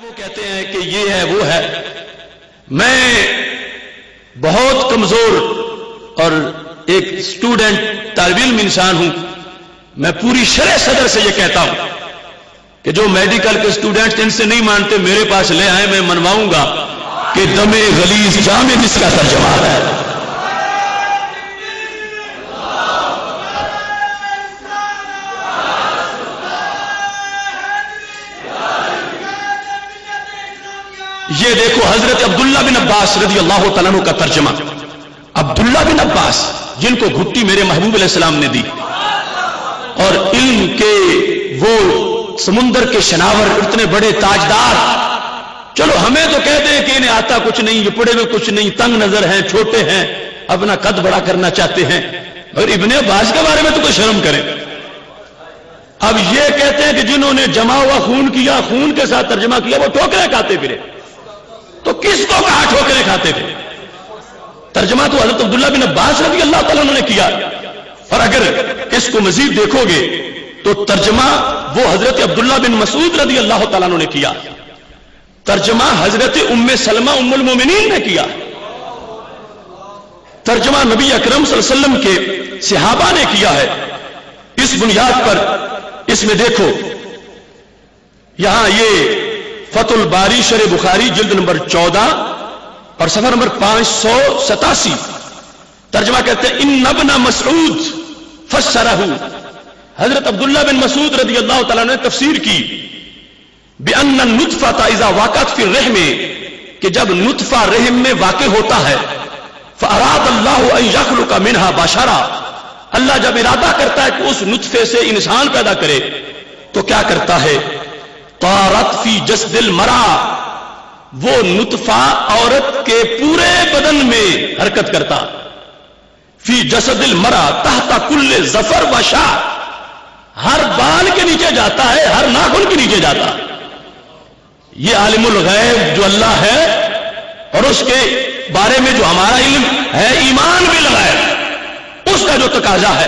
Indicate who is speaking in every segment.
Speaker 1: وہ کہتے ہیں کہ یہ ہے وہ ہے. میں بہت کمزور اور ایک اسٹوڈنٹ طالب علم انسان ہوں. میں پوری شرح صدر سے یہ کہتا ہوں کہ جو میڈیکل کے اسٹوڈنٹ ان سے نہیں مانتے میرے پاس لے آئے, میں منواؤں گا کہ دم غلیظ جامع جس کا ترجمہ ہے. یہ دیکھو حضرت عبداللہ بن عباس رضی اللہ تعالیٰ عنہ کا ترجمہ. عبداللہ بن عباس جن کو گھٹی میرے محبوب علیہ السلام نے دی اور علم کے وہ سمندر کے شناور, اتنے بڑے تاجدار. چلو ہمیں تو کہتے ہیں کہ انہیں آتا کچھ نہیں, یہ پڑے ہوئے کچھ نہیں, تنگ نظر ہیں, چھوٹے ہیں, اپنا قد بڑا کرنا چاہتے ہیں. اور ابن عباس کے بارے میں تو کوئی شرم کرے. اب یہ کہتے ہیں کہ جنہوں نے جمع ہوا خون کیا, خون کے ساتھ ترجمہ کیا, وہ ٹھوکریں کھاتے پھرے. تو کس کو کہا ٹھوکریں کھاتے تھے؟ ترجمہ تو حضرت عبداللہ بن عباس رضی اللہ تعالیٰ عنہ نے کیا. اور اگر اس کو مزید دیکھو گے تو ترجمہ وہ حضرت عبداللہ بن مسعود رضی اللہ تعالیٰ عنہ نے کیا. ترجمہ حضرت ام سلمہ ام المومنین نے کیا. ترجمہ نبی اکرم صلی اللہ علیہ وسلم کے صحابہ نے کیا ہے. اس بنیاد پر اس میں دیکھو یہاں یہ فتح الباری شرح بخاری جلد نمبر 14 اور صفحہ نمبر 587 ترجمہ کہتے ہیں ان ابن مسعود فسرہ, حضرت عبداللہ بن مسعود رضی اللہ تعالیٰ نے تفسیر کی بأن النطفہ اذا وقعت فی الرحم, کہ جب نطفہ رحم میں واقع ہوتا ہے, فاراد اللہ ان یخلق منہا بشرا, اللہ جب ارادہ کرتا ہے کہ اس نطفے سے انسان پیدا کرے تو کیا کرتا ہے, طارت فی جسد المرأ, وہ نطفہ عورت کے پورے بدن میں حرکت کرتا. فی جسد المرأ تحت کل ظفر و شعر, ہر بال کے نیچے جاتا ہے, ہر ناخن کے نیچے جاتا. یہ عالم الغیب جو اللہ ہے اور اس کے بارے میں جو ہمارا علم ہے ایمان بالغیب, اس کا جو تقاضا ہے.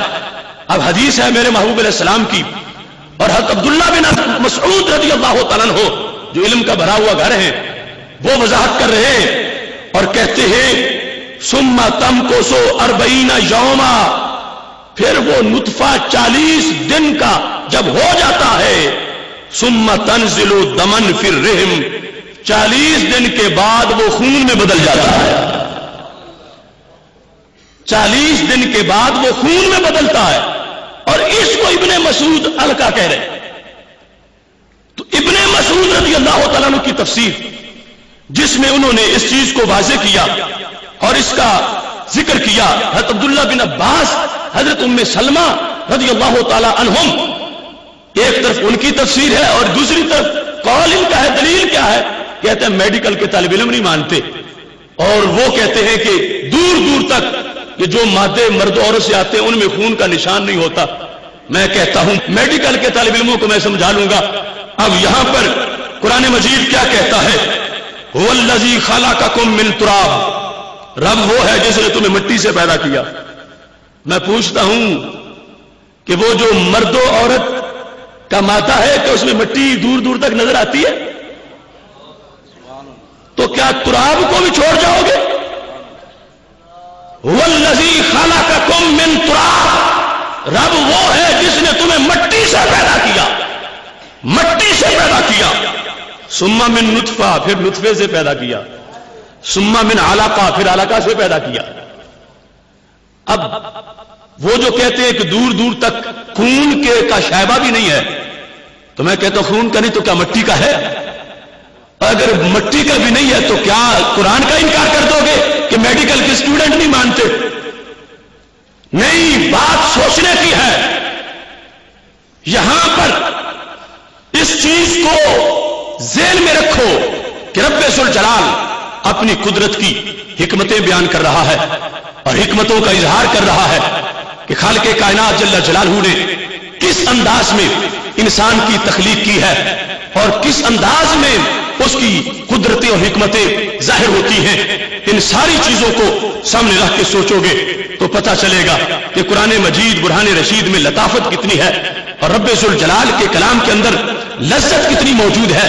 Speaker 1: اب حدیث ہے میرے محبوب علیہ السلام کی, اور حضرت عبداللہ بن مسعود رضی اللہ تعالیٰ عنہ جو علم کا بھرا ہوا گھر ہے وہ وضاحت کر رہے ہیں اور کہتے ہیں ثم تمکث 40 یوما, پھر وہ نطفہ 40 دن کا جب ہو جاتا ہے, ثم تنزل دمن فی الرحم, 40 دن کے بعد وہ خون میں بدل جاتا ہے. 40 دن کے بعد وہ خون میں بدلتا ہے. اور اس کو ابن مسعود القا کہہ رہے ہیں. تو ابن مسعود رضی اللہ تعالیٰ عنہ کی تفسیر جس میں انہوں نے اس چیز کو واضح کیا اور اس کا ذکر کیا, حضرت عبداللہ بن عباس, حضرت ام سلمہ رضی اللہ تعالیٰ عنہم, ایک طرف ان کی تفسیر ہے اور دوسری طرف قول ان کا ہے. دلیل کیا ہے؟ کہتے ہیں میڈیکل کے طالب علم نہیں مانتے اور وہ کہتے ہیں کہ دور دور تک کہ جو مادے مرد عورت سے آتے ہیں ان میں خون کا نشان نہیں ہوتا. میں کہتا ہوں میڈیکل کے طالب علموں کو میں سمجھا لوں گا. اب یہاں پر قرآن مجید کیا کہتا ہے, هو الذی خلقکم من تراب, رب وہ ہے جس نے تمہیں مٹی سے پیدا کیا. میں پوچھتا ہوں کہ وہ جو مرد و عورت کا مادہ ہے کہ اس میں مٹی دور دور تک نظر آتی ہے, تو کیا تراب کو بھی چھوڑ جاؤ گے؟ والذی خلقکم من تراب, رب وہ ہے جس نے تمہیں مٹی سے پیدا کیا, مٹی سے پیدا کیا. ثم من نطفہ, پھر نطفے سے پیدا کیا. ثم من علقہ, پھر علقہ سے پیدا کیا. اب وہ جو کہتے ہیں کہ دور دور تک خون کے کا شائبہ بھی نہیں ہے, تو میں کہتا ہوں خون کا نہیں تو کیا مٹی کا ہے؟ اگر مٹی کا بھی نہیں ہے تو کیا قرآن کا انکار کر دو گے کہ میڈیکل کے اسٹوڈنٹ نہیں مانتے؟ نہیں, بات سوچنے کی ہے. یہاں پر اس چیز کو ذہن میں رکھو کہ رب ذوالجلال اپنی قدرت کی حکمتیں بیان کر رہا ہے اور حکمتوں کا اظہار کر رہا ہے کہ خالق کائنات جل جلالہ نے کس انداز میں انسان کی تخلیق کی ہے اور کس انداز میں اس کی قدرتیں اور حکمتیں ظاہر ہوتی ہیں. ان ساری چیزوں کو سامنے رکھ کے سوچو گے تو پتہ چلے گا کہ قرآن مجید برہان رشید میں لطافت کتنی ہے اور رب ذوالجلال کے کلام کے اندر لذت کتنی موجود ہے.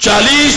Speaker 1: 40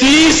Speaker 1: 30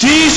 Speaker 1: 30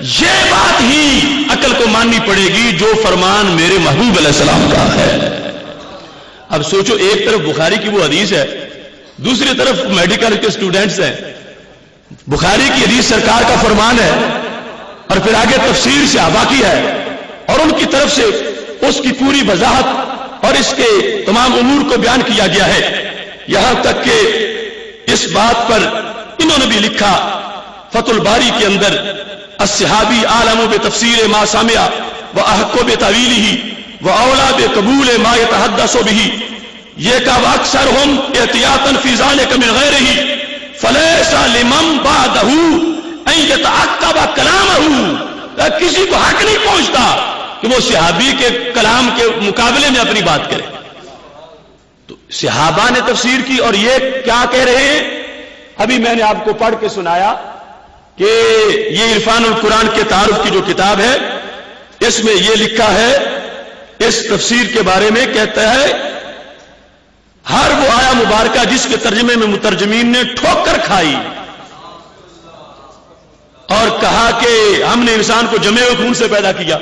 Speaker 1: یہ بات ہی عقل کو ماننی پڑے گی جو فرمان میرے محبوب علیہ السلام کا ہے۔ اب سوچو، ایک طرف بخاری کی وہ حدیث ہے، دوسری طرف میڈیکل کے سٹوڈنٹس ہیں، بخاری کی حدیث سرکار کا فرمان ہے، اور پھر آگے تفسیر صحابہ کی ہے، اور ان کی طرف سے اس کی پوری وضاحت اور اس کے تمام امور کو بیان کیا گیا ہے، یہاں تک کہ اس بات پر انہوں نے بھی لکھا فتح الباری کے اندر، الصحابی عالم بتفسیر ما سمع واحق بتاویلہ واولا بقبول ما يتحدث به، یہ کہ اکثرهم احتیاطا فی ذلک من غیرہ فلیس لمن بعدہ ان یتعقب کلامہ، کسی کو حق نہیں پہنچتا کہ وہ صحابی کے کلام کے مقابلے میں اپنی بات کرے۔ تو صحابہ نے تفسیر کی، اور یہ کیا کہہ رہے ہیں؟ ابھی میں نے آپ کو پڑھ کے سنایا کہ یہ عرفان القرآن کے تعارف کی جو کتاب ہے، اس میں یہ لکھا ہے اس تفسیر کے بارے میں، کہتا ہے ہر وہ آیا مبارکہ جس کے ترجمے میں مترجمین نے ٹھوکر کھائی اور کہا کہ ہم نے انسان کو جمے ہوئے خون سے پیدا کیا،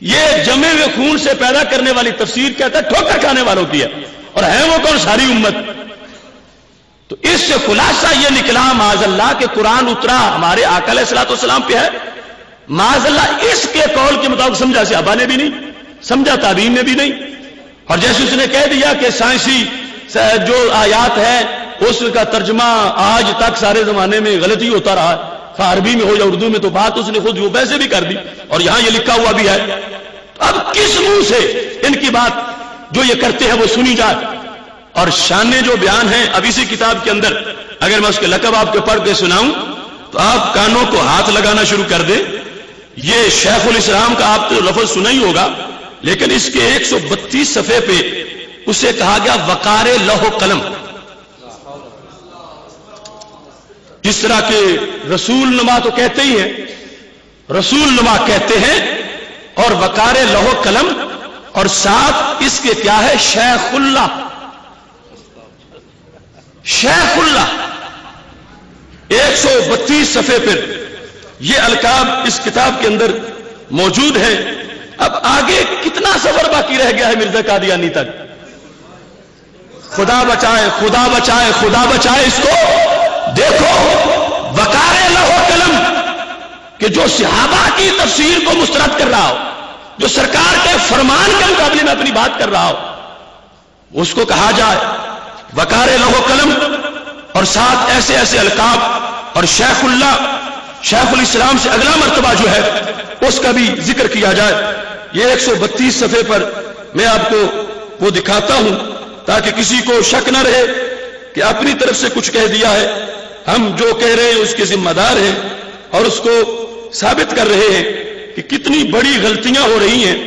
Speaker 1: یہ جمے ہوئے خون سے پیدا کرنے والی تفسیر کہتا ہے ٹھوکر کھانے والوں کی ہے، اور ہے وہ کون؟ ساری امت۔ تو اس سے خلاصہ یہ نکلا معاذ اللہ کہ قرآن اترا ہمارے آقا علیہ الصلوۃ والسلام پہ ہے، معاذ اللہ اس کے قول کے مطابق سمجھا صحابہ نے بھی نہیں، سمجھا تابعین نے بھی نہیں، اور جیسے اس نے کہہ دیا کہ سائنسی جو آیات ہے اس کا ترجمہ آج تک سارے زمانے میں غلطی ہوتا رہا، عربی میں ہو یا اردو میں، تو بات اس نے خود وہ ویسے بھی کر دی، اور یہاں یہ لکھا ہوا بھی ہے۔ اب کس منہ سے ان کی بات جو یہ کرتے ہیں وہ سنی جائے؟ اور شانے جو بیان ہیں اب اسی کتاب کے اندر، اگر میں اس کے لقب آپ کو پڑھ کے سناؤں تو آپ کانوں کو ہاتھ لگانا شروع کر دیں۔ یہ شیخ الاسلام کا آپ تو لفظ سنا ہی ہوگا، لیکن اس کے 132 صفحے پہ اسے کہا گیا وقار لوح و قلم، جس طرح کہ رسول نما تو کہتے ہی ہیں، رسول نما کہتے ہیں، اور وقار لوح و قلم، اور ساتھ اس کے کیا ہے؟ شیخ اللہ، شیخ اللہ، 132 صفحے پر یہ القاب اس کتاب کے اندر موجود ہے۔ اب آگے کتنا سفر باقی رہ گیا ہے مرزا قادیانی تک؟ خدا بچائے، خدا بچائے، خدا بچائے اس کو۔ دیکھو وقار لوح و قلم کہ جو صحابہ کی تفسیر کو مسترد کر رہا ہو، جو سرکار کے فرمان کے مقابلے میں اپنی بات کر رہا ہو، اس کو کہا جائے وقار لوح و قلم، اور ساتھ ایسے ایسے القاب، اور شیخ اللہ، شیخ الاسلام سے اگلا مرتبہ جو ہے اس کا بھی ذکر کیا جائے۔ یہ 132 صفحے پر میں آپ کو وہ دکھاتا ہوں تاکہ کسی کو شک نہ رہے کہ اپنی طرف سے کچھ کہہ دیا ہے، ہم جو کہہ رہے ہیں اس کے ذمہ دار ہیں، اور اس کو ثابت کر رہے ہیں کہ کتنی بڑی غلطیاں ہو رہی ہیں۔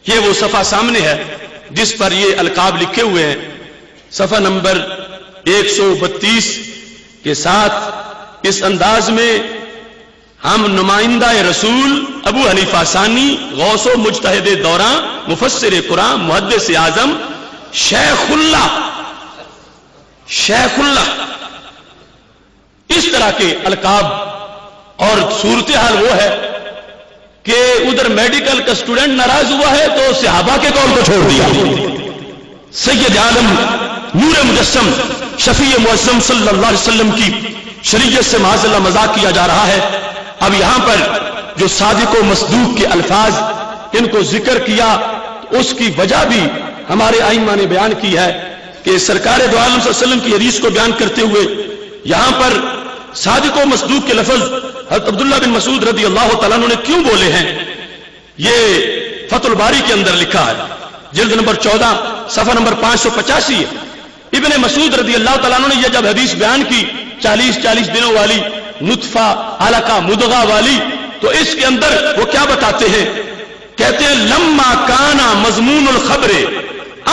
Speaker 1: یہ وہ صفحہ سامنے ہے جس پر یہ القاب لکھے ہوئے ہیں، صفحہ نمبر 132 کے ساتھ اس انداز میں ہم نمائندہ رسول ابو حنیفہ ثانی، غوث و مجتہد دوراں، مفسر قرآن، محدث اعظم شیخ اللہ، شیخ اللہ، اس طرح کے القاب۔ اور صورتحال وہ ہے کہ ادھر میڈیکل کا اسٹوڈنٹ ناراض ہوا ہے تو صحابہ کے قول کو چھوڑ دیا۔ سید عالم نور مجسم شفیع معظم صلی اللہ علیہ وسلم کی شریعت سے معاذ اللہ مذاق کیا جا رہا ہے۔ اب یہاں پر جو صادق و مصدوق کے الفاظ ان کو ذکر کیا، اس کی وجہ بھی ہمارے ائمہ نے بیان کی ہے کہ سرکار دو عالم صلی اللہ علیہ وسلم کی حدیث کو بیان کرتے ہوئے یہاں پر صادق و مصدوق کے لفظ حضرت عبداللہ بن مسعود رضی اللہ تعالیٰ عنہ نے کیوں بولے ہیں، یہ فتح الباری کے اندر لکھا ہے، جلد نمبر 14 صفحہ نمبر 585 ہے۔ ابن مسعود رضی اللہ تعالیٰ عنہ نے یہ جب حدیث بیان کی 40 دنوں والی، نطفہ علقہ مضغہ والی، تو اس کے اندر وہ کیا بتاتے ہیں؟ کہتے ہیں لما کانا مضمون الخبر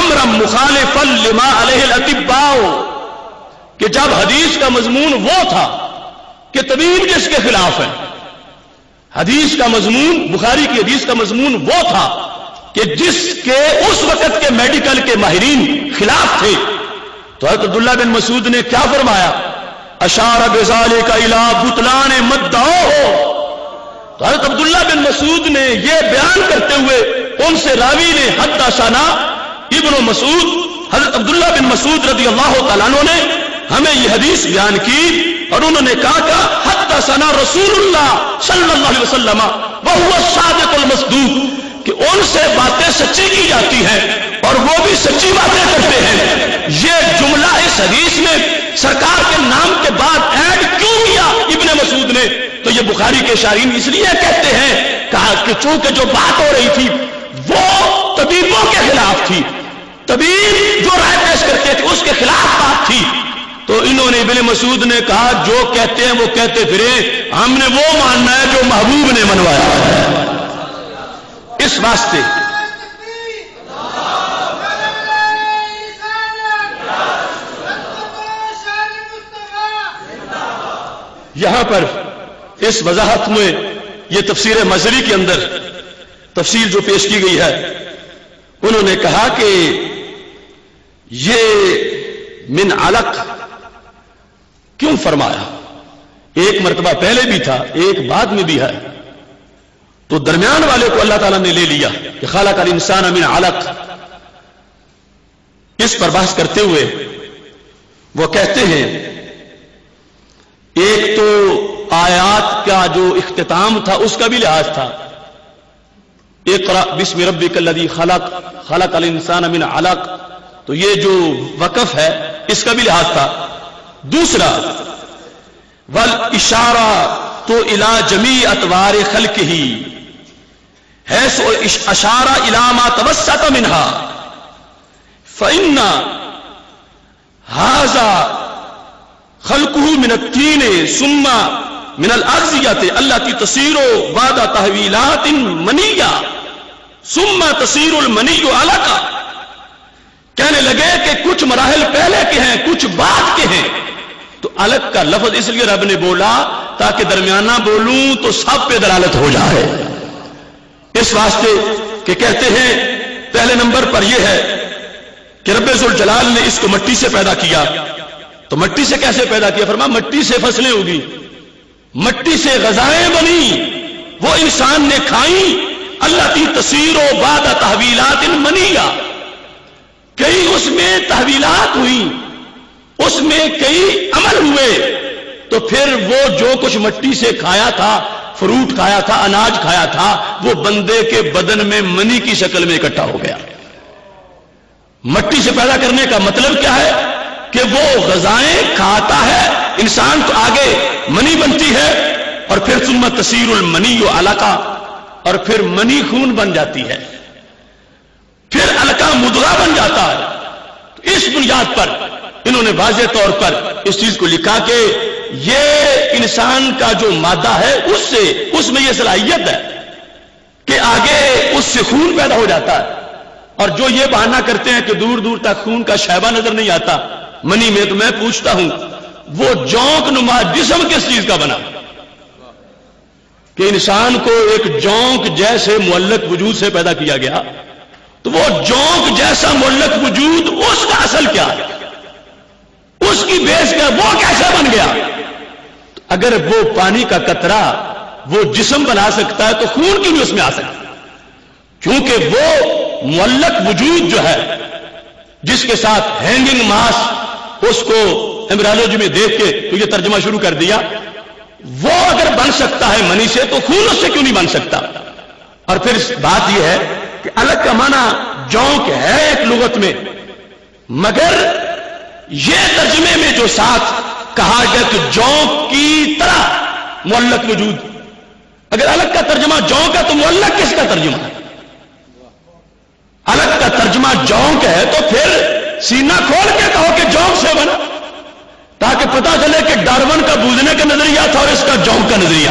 Speaker 1: امرا مخالفا لما علیہ الاطباء، کہ جب حدیث کا مضمون وہ تھا کہ طبیب جس کے خلاف ہے، حدیث کا مضمون، بخاری کی حدیث کا مضمون وہ تھا کہ جس کے اس وقت کے میڈیکل کے ماہرین خلاف تھے، تو حضرت عبداللہ بن مسعود نے کیا فرمایا؟ اشار بذالک الی بطلان مدعوہ، تو حضرت عبداللہ بن مسعود نے یہ بیان کرتے ہوئے ان سے راوی نے حدثنا ابن مسعود حضرت عبداللہ بن مسعود رضی اللہ تعالیٰ عنہ نے ہمیں یہ حدیث بیان کی اور انہوں نے کہا کہ حدثنا رسول اللہ صلی اللہ علیہ وسلم وهو الصادق المصدوق کہ ان سے باتیں سچی کی جاتی ہیں اور وہ بھی سچی باتیں کرتے ہیں. یہ جملہ اس حدیث میں سرکار کے نام کے بعد ایڈ کیوں کیا ابن مسعود نے؟ تو یہ بخاری کے شارحین اس لیے کہتے ہیں کہا کہ چونکہ جو بات ہو رہی تھی وہ طبیبوں کے خلاف تھی، طبیب جو رائے پیش کرتے تھے اس کے خلاف بات تھی، تو انہوں نے ابن مسعود نے کہا جو کہتے ہیں وہ کہتے پھرے، ہم نے وہ ماننا ہے جو محبوب نے منوایا ہے. اس واسطے یہاں پر اس وضاحت میں یہ تفسیر مظہری کے اندر تفسیر جو پیش کی گئی ہے انہوں نے کہا کہ یہ من علق کیوں فرمایا؟ ایک مرتبہ پہلے بھی تھا ایک بعد میں بھی ہے، تو درمیان والے کو اللہ تعالیٰ نے لے لیا کہ خلق الانسان من علق. اس پر بحث کرتے ہوئے وہ کہتے ہیں ایک تو آیات کا جو اختتام تھا اس کا بھی لحاظ تھا، اقرأ بسم ربک الذی خلق خلق الانسان من علق، تو یہ جو وقف ہے اس کا بھی لحاظ تھا. دوسرا والاشارۃ الی جمیع اطوار خلقہ حیث اشار الی ما توسط منها فإن هذا خلقه من الطین ثم من الاغذیۃ التي تصير بعد تحویلات منیہ ثم تصير المنی علقہ. کہنے لگے کہ کچھ مراحل پہلے کے ہیں کچھ بعد کے ہیں، تو علق کا لفظ اس لیے رب نے بولا تاکہ درمیانہ بولوں تو سب پہ دلالت ہو جائے. اس واسطے کہ کہتے ہیں پہلے نمبر پر یہ ہے کہ رب ذوالجلال نے اس کو مٹی سے پیدا کیا، تو مٹی سے کیسے پیدا کیا؟ فرمایا مٹی سے فصلیں ہوگی، مٹی سے غذائیں بنی، وہ انسان نے کھائیں. اللہ کی تصویر و بعد تحویلات منیہ، کئی اس میں تحویلات ہوئی، اس میں کئی عمل ہوئے، تو پھر وہ جو کچھ مٹی سے کھایا تھا، فروٹ کھایا تھا، اناج کھایا تھا، وہ بندے کے بدن میں منی کی شکل میں اکٹھا ہو گیا. مٹی سے پیدا کرنے کا مطلب کیا ہے کہ وہ غذائیں کھاتا ہے انسان، تو آگے منی بنتی ہے اور پھر ثم تصیر المنی علقہ، اور پھر منی خون بن جاتی ہے، پھر علقہ مضغہ بن جاتا ہے. تو اس بنیاد پر انہوں نے واضح طور پر اس چیز کو لکھا کہ یہ انسان کا جو مادہ ہے اس میں یہ صلاحیت ہے کہ آگے اس سے خون پیدا ہو جاتا ہے. اور جو یہ بہانہ کرتے ہیں کہ دور دور تک خون کا شائبہ نظر نہیں آتا منی میں، تو میں پوچھتا ہوں وہ جونک نما جسم کس چیز کا بنا کہ انسان کو ایک جونک جیسے معلق وجود سے پیدا کیا گیا؟ تو وہ جونک جیسا معلق وجود اس کا اصل کیا ہے، اس کی بیس کیا، وہ کیسے بن گیا؟ اگر وہ پانی کا قطرہ وہ جسم بنا سکتا ہے تو خون کیوں نہیں اس میں آ سکتا؟ کیونکہ وہ معلق وجود جو ہے جس کے ساتھ ہینگنگ ماس، اس کو ایمبریولوجی میں دیکھ کے تو یہ ترجمہ شروع کر دیا، وہ اگر بن سکتا ہے منی سے تو خون اس سے کیوں نہیں بن سکتا؟ اور پھر بات یہ ہے کہ علق کا معنی جونک ہے ایک لغت میں، مگر یہ ترجمے میں جو ساتھ کہا گیا کہ جونک کی طرح معلق وجود، اگر علق کا ترجمہ جونک ہے تو معلق کس کا ترجمہ ہے؟ علق کا ترجمہ جونک ہے تو پھر سینہ کھول کے کہو کہ جونک سے بنا، تاکہ پتا چلے کہ ڈارون کا بوجھنے کا نظریہ تھا اور اس کا جونک کا نظریہ،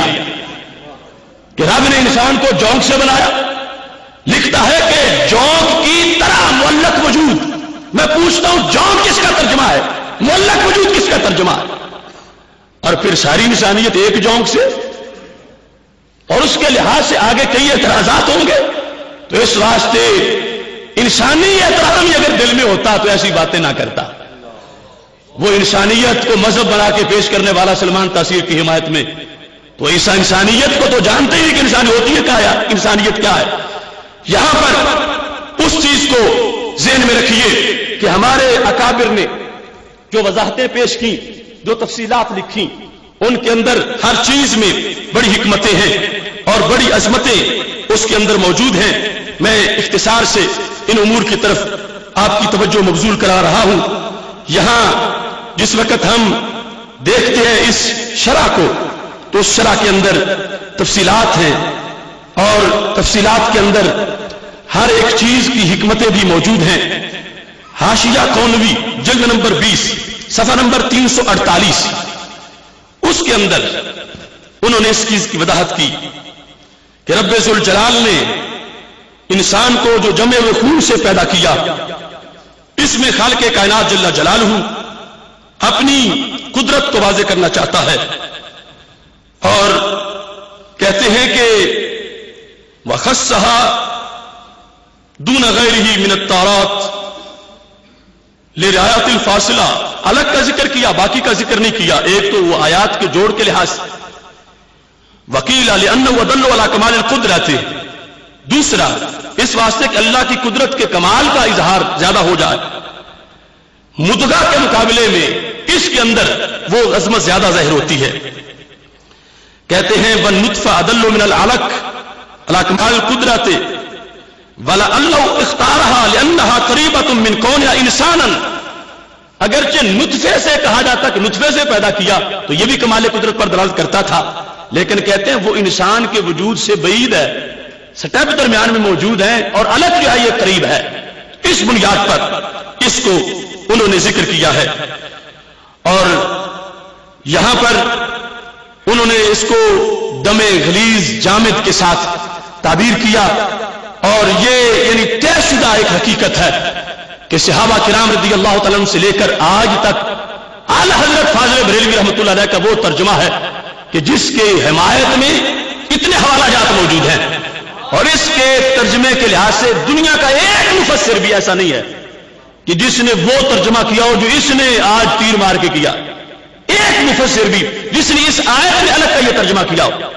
Speaker 1: کہ رب نے انسان کو جونک سے بنایا. لکھتا ہے کہ جونک کی طرح معلق وجود. میں پوچھتا ہوں جونک کس کا ترجمہ ہے، معلق وجود کس کا ترجمہ ہے؟ اور پھر ساری انسانیت ایک جونک سے، اور اس کے لحاظ سے آگے کئی اعتراضات ہوں گے. تو اس واسطے انسانی احترام ہی اگر دل میں ہوتا تو ایسی باتیں نہ کرتا. وہ انسانیت کو مذہب بنا کے پیش کرنے والا سلمان تاثیر کی حمایت میں تو ایسا انسانیت کو تو جانتے ہی کہ انسانی ہوتی ہے کیا، انسانیت کیا ہے. یہاں پر اس چیز کو ذہن میں رکھیے کہ ہمارے اکابر نے جو وضاحتیں پیش کی، جو تفصیلات لکھی، ان کے اندر ہر چیز میں بڑی حکمتیں ہیں اور بڑی عظمتیں اس کے اندر موجود ہیں. میں اختصار سے ان امور کی طرف آپ کی توجہ مبذول کرا رہا ہوں. یہاں جس وقت ہم دیکھتے ہیں اس شرح کو تو اس شرح کے اندر تفصیلات ہیں اور تفصیلات کے اندر ہر ایک چیز کی حکمتیں بھی موجود ہیں. حاشیہ کونوی جلد نمبر 20 صفحہ نمبر 348 اس کے اندر انہوں نے اس چیز کی وضاحت کی کہ رب ذوالجلال نے انسان کو جو جمع ہوئے خون سے پیدا کیا، اس میں خالق کائنات جل جلالہ اپنی قدرت کو واضح کرنا چاہتا ہے اور کہتے ہیں کہ وَخَصَّهَا دون غیرہ من الطارات لرعایت الفاصلہ، الگ کا ذکر کیا، باقی کا ذکر نہیں کیا. ایک تو وہ آیات کے جوڑ کے لحاظ سے، وقیل لأنہ دل علی کمال القدرت، دوسرا اس واسطے کہ اللہ کی قدرت کے کمال کا اظہار زیادہ ہو جائے. مدغہ کے مقابلے میں اس کے اندر وہ عظمت زیادہ ظاہر ہوتی ہے. کہتے ہیں والنطفہ ادل من العلق علی کمال القدرت وَلَعَلَّهُ اخْتَارَهَا لِأَنَّهَا قَرِيبَةٌ مِّن كَوْنِهَا إِنسَانًا، اگرچہ نطفے سے کہا جاتا کہ نطفے سے پیدا کیا تو یہ بھی کمال قدرت پر دلالت کرتا تھا، لیکن کہتے ہیں وہ انسان کے وجود سے بعید ہے، سٹیپ درمیان میں موجود ہے اور الگ جو ہے یہ قریب ہے. اس بنیاد پر اس کو انہوں نے ذکر کیا ہے. اور یہاں پر انہوں نے اس کو دم غلیظ جامد کے ساتھ تعبیر کیا اور یہ یعنی طے شدہ ایک حقیقت ہے کہ صحابہ کرام رضی اللہ تعالیٰ عنہ سے لے کر آج تک اعلی حضرت فاضل بریلوی رحمۃ اللہ علیہ کا وہ ترجمہ ہے کہ جس کے حمایت میں اتنے حوالہ جات موجود ہیں اور اس کے ترجمے کے لحاظ سے دنیا کا ایک مفسر بھی ایسا نہیں ہے کہ جس نے وہ ترجمہ کیا ہو جو اس نے آج تیر مار کے کیا. ایک مفسر بھی جس نے اس آیت میں الگ کا یہ ترجمہ کیا ہو.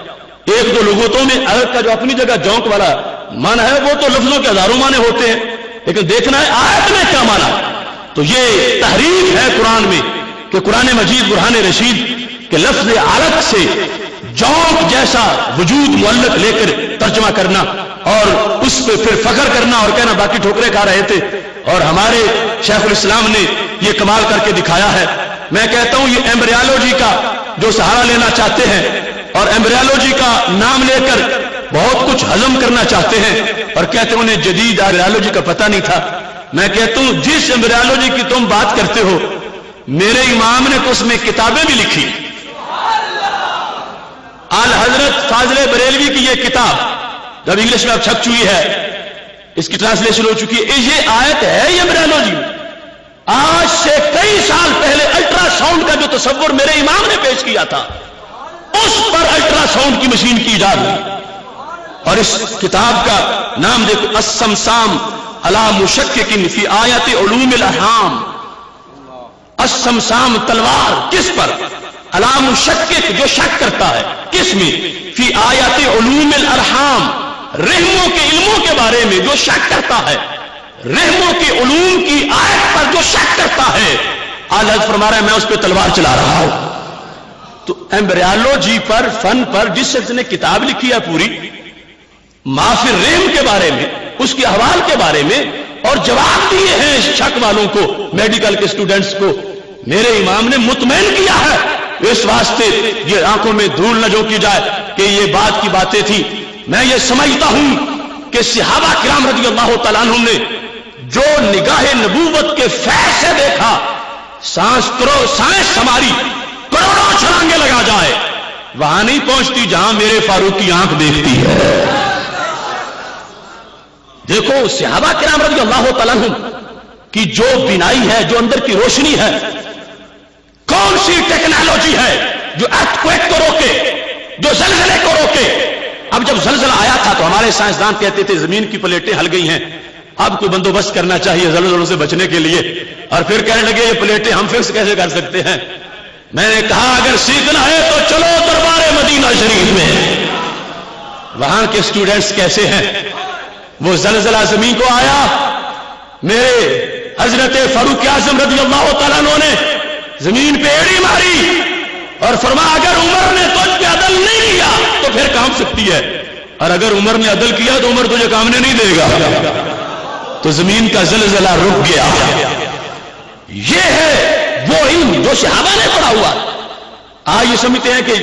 Speaker 1: ایک دو لغتوں میں الگ کا جو اپنی جگہ جونک والا معنی ہے وہ تو لفظوں کے ہزاروں معنی ہوتے ہیں، لیکن دیکھنا ہے آیت میں کیا معنی. تو یہ تحریف ہے قرآن میں کہ قرآن مجید برہان رشید کے لفظ علق سے جونک جیسا وجود معلق لے کر ترجمہ کرنا اور اس پہ پھر فخر کرنا اور کہنا باقی ٹھوکرے کھا رہے تھے اور ہمارے شیخ الاسلام نے یہ کمال کر کے دکھایا ہے. میں کہتا ہوں یہ ایمبریالوجی کا جو سہارا لینا چاہتے ہیں اور ایمبریالوجی کا نام لے کر بہت کچھ ہضم کرنا چاہتے ہیں اور کہتے ہیں انہیں جدید ایمبریالوجی کا پتہ نہیں تھا. میں کہتا ہوں جس ایمبریالوجی کی تم بات کرتے ہو میرے امام نے تو اس میں کتابیں بھی لکھی. آل حضرت فاضل بریلوی کی یہ کتاب جب انگلش میں اب چھپ چکی ہے، اس کی ٹرانسلیشن ہو چکی ہے، یہ آیت ہے یہ ایمبریالوجی. آج سے کئی سال پہلے الٹرا ساؤنڈ کا جو تصور میرے امام نے پیش کیا تھا اس پر الٹرا ساؤنڈ کی مشین کی ایجاد ہوئی. اور اس کتاب کا نام دیکھو السمسام علی مشکک فی آیات علوم الارحام. السمسام تلوار کس پر؟ علی مشکک جو شک کرتا ہے، کس میں؟ فی آیات علوم الارحام، رحموں کے علموں کے بارے میں جو شک کرتا ہے، رحموں کے علوم کی آیت پر جو شک کرتا ہے. آج فرما رہا ہے میں اس پہ تلوار چلا رہا ہوں. تو ایمبریالوجی پر، فن پر جس شخص نے کتاب لکھی ہے پوری مافر رحم کے بارے میں، اس کے احوال کے بارے میں، اور جواب دیے ہیں شک والوں کو، میڈیکل کے اسٹوڈنٹس کو، میرے امام نے مطمئن کیا ہے. اس واسطے یہ آنکھوں میں دھول نہ جو کی جائے کہ یہ بات کی باتیں تھی. میں یہ سمجھتا ہوں کہ صحابہ کرام رضی اللہ تعالیٰ عنہم نے جو نگاہ نبوت کے فیض سے دیکھا، سائنس ہماری کروڑوں چھلانگے لگا جائے وہاں نہیں پہنچتی جہاں میرے فاروق کی آنکھ دیکھتی ہے. دیکھو صحابہ کرام رضی اللہ تعالیٰ عنہم کی جو بینائی ہے، جو اندر کی روشنی ہے، کون سی ٹیکنالوجی ہے جو ارتھکویک کو روکے، جو زلزلے کو روکے. اب جب زلزلہ آیا تھا تو ہمارے سائنسدان کہتے تھے زمین کی پلیٹیں ہل گئی ہیں، اب کوئی بندوبست کرنا چاہیے زلزلوں سے بچنے کے لیے، اور پھر کہنے لگے یہ پلیٹیں ہم فکس کیسے کر سکتے ہیں. میں نے کہا اگر سیکھنا ہے تو چلو دربار مدینہ شریف میں، وہاں کے اسٹوڈنٹس کیسے ہیں. وہ زلزلہ زمین کو آیا، میرے حضرت فاروق اعظم رضی اللہ تعالیٰ عنہ نے زمین پہ ایڑی ماری اور فرمایا اگر عمر نے تجھ پہ عدل نہیں کیا تو پھر کام سکتی ہے، اور اگر عمر نے عدل کیا تو عمر تجھے کامنے نہیں دے گا. تو زمین کا زلزلہ رک گیا. یہ ہے وہ علم جو صحابہ نے پڑھا ہوا. آج یہ سمجھتے ہیں کہ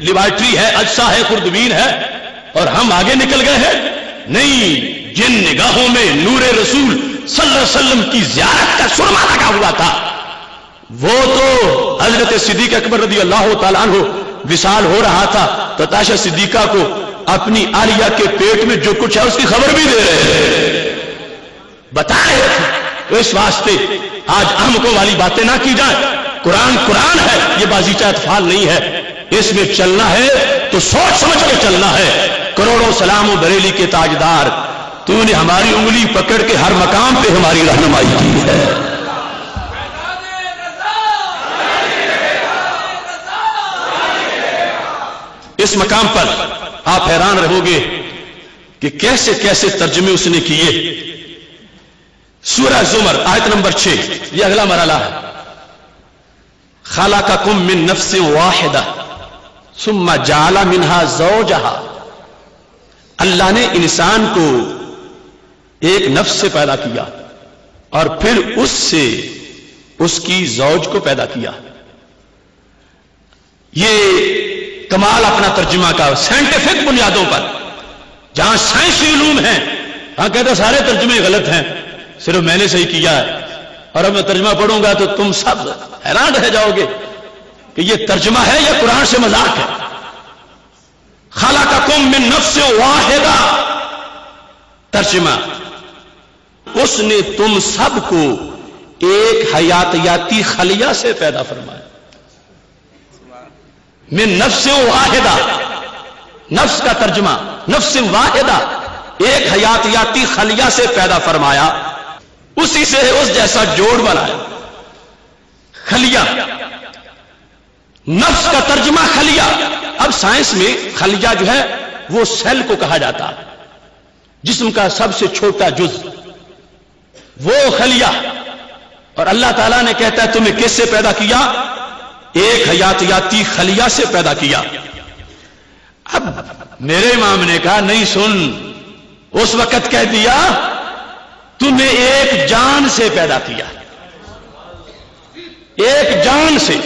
Speaker 1: لیبارٹری ہے، اجسا ہے، خردبین ہے اور ہم آگے نکل گئے ہیں. نہیں، جن نگاہوں میں نور رسول صلی اللہ علیہ وسلم کی زیارت کا سرما لگا ہوا تھا، وہ تو حضرت صدیق اکبر رضی اللہ تعالیٰ عنہ وصال ہو رہا تھا تو عائشہ صدیقہ کو اپنی عالیہ کے پیٹ میں جو کچھ ہے اس کی خبر بھی دے رہے ہیں، بتائے. تو اس واسطے آج احمقوں والی باتیں نہ کی جائیں. قرآن ہے، یہ بازیچہ اطفال نہیں ہے. اس میں چلنا ہے تو سوچ سمجھ کے چلنا ہے. کروڑوں سلام و بریلی کے تاجدار، تو نے ہماری انگلی پکڑ کے ہر مقام پہ ہماری رہنمائی کی ہے. اس مقام پر آپ حیران رہو گے کہ کیسے کیسے ترجمے اس نے کیے. سورہ زمر آیت نمبر 6، یہ اگلا مرحلہ ہے. خلقکم من نفس واحدہ ثم جعل منہا زوجہا. اللہ نے انسان کو ایک نفس سے پیدا کیا اور پھر اس سے اس کی زوج کو پیدا کیا. یہ کمال اپنا ترجمہ کا سائنٹیفک بنیادوں پر، جہاں سائنسی علوم ہیں وہاں کہتا سارے ترجمے غلط ہیں، صرف میں نے صحیح کیا ہے. اور اب میں ترجمہ پڑھوں گا تو تم سب حیران رہ جاؤ گے کہ یہ ترجمہ ہے یا قرآن سے مذاق ہے. خلقکم من نفس واحدہ، ترجمہ اس نے تم سب کو ایک حیاتیاتی خلیہ سے پیدا فرمایا. من نفس واحدہ، نفس کا ترجمہ نفس واحدہ، ایک حیاتیاتی خلیہ سے پیدا فرمایا، اسی سے اس جیسا جوڑ بنایا. خلیہ، نفس کا ترجمہ خلیہ. اب سائنس میں خلیہ جو ہے وہ سیل کو کہا جاتا ہے، جسم کا سب سے چھوٹا جز، وہ خلیہ. اور اللہ تعالیٰ نے کہتا ہے تمہیں کس سے پیدا کیا؟ ایک حیاتیاتی خلیہ سے پیدا کیا. اب میرے امام نے کہا نہیں سن، اس وقت کہہ دیا تمہیں ایک جان سے پیدا کیا. ایک جان سے،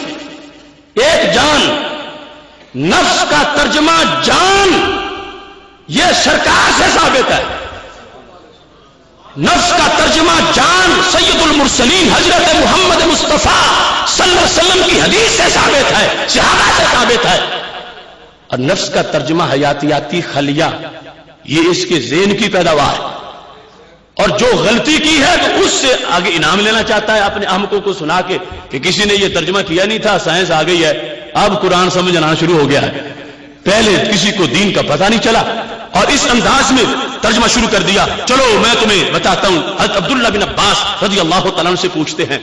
Speaker 1: ایک جان. نفس کا ترجمہ جان، یہ سرکار سے ثابت ہے. نفس کا ترجمہ جان سید المرسلین حضرت محمد مصطفیٰ صلی اللہ علیہ وسلم کی حدیث سے ثابت ہے، صحابہ سے ثابت ہے. اور نفس کا ترجمہ حیاتیاتی خلیہ، یہ اس کے ذہن کی پیداوار ہے. اور جو غلطی کی ہے تو اس سے آگے انعام لینا چاہتا ہے اپنے احمقوں کو سنا کے کہ کسی نے یہ ترجمہ کیا نہیں تھا، سائنس آ گئی ہے، اب قرآن سمجھنا شروع ہو گیا ہے. پہلے کسی کو دین کا پتہ نہیں چلا اور اس انداز میں ترجمہ شروع کر دیا. چلو میں تمہیں بتاتا ہوں. حضرت عبداللہ بن عباس رضی اللہ تعالیٰ عنہ سے پوچھتے ہیں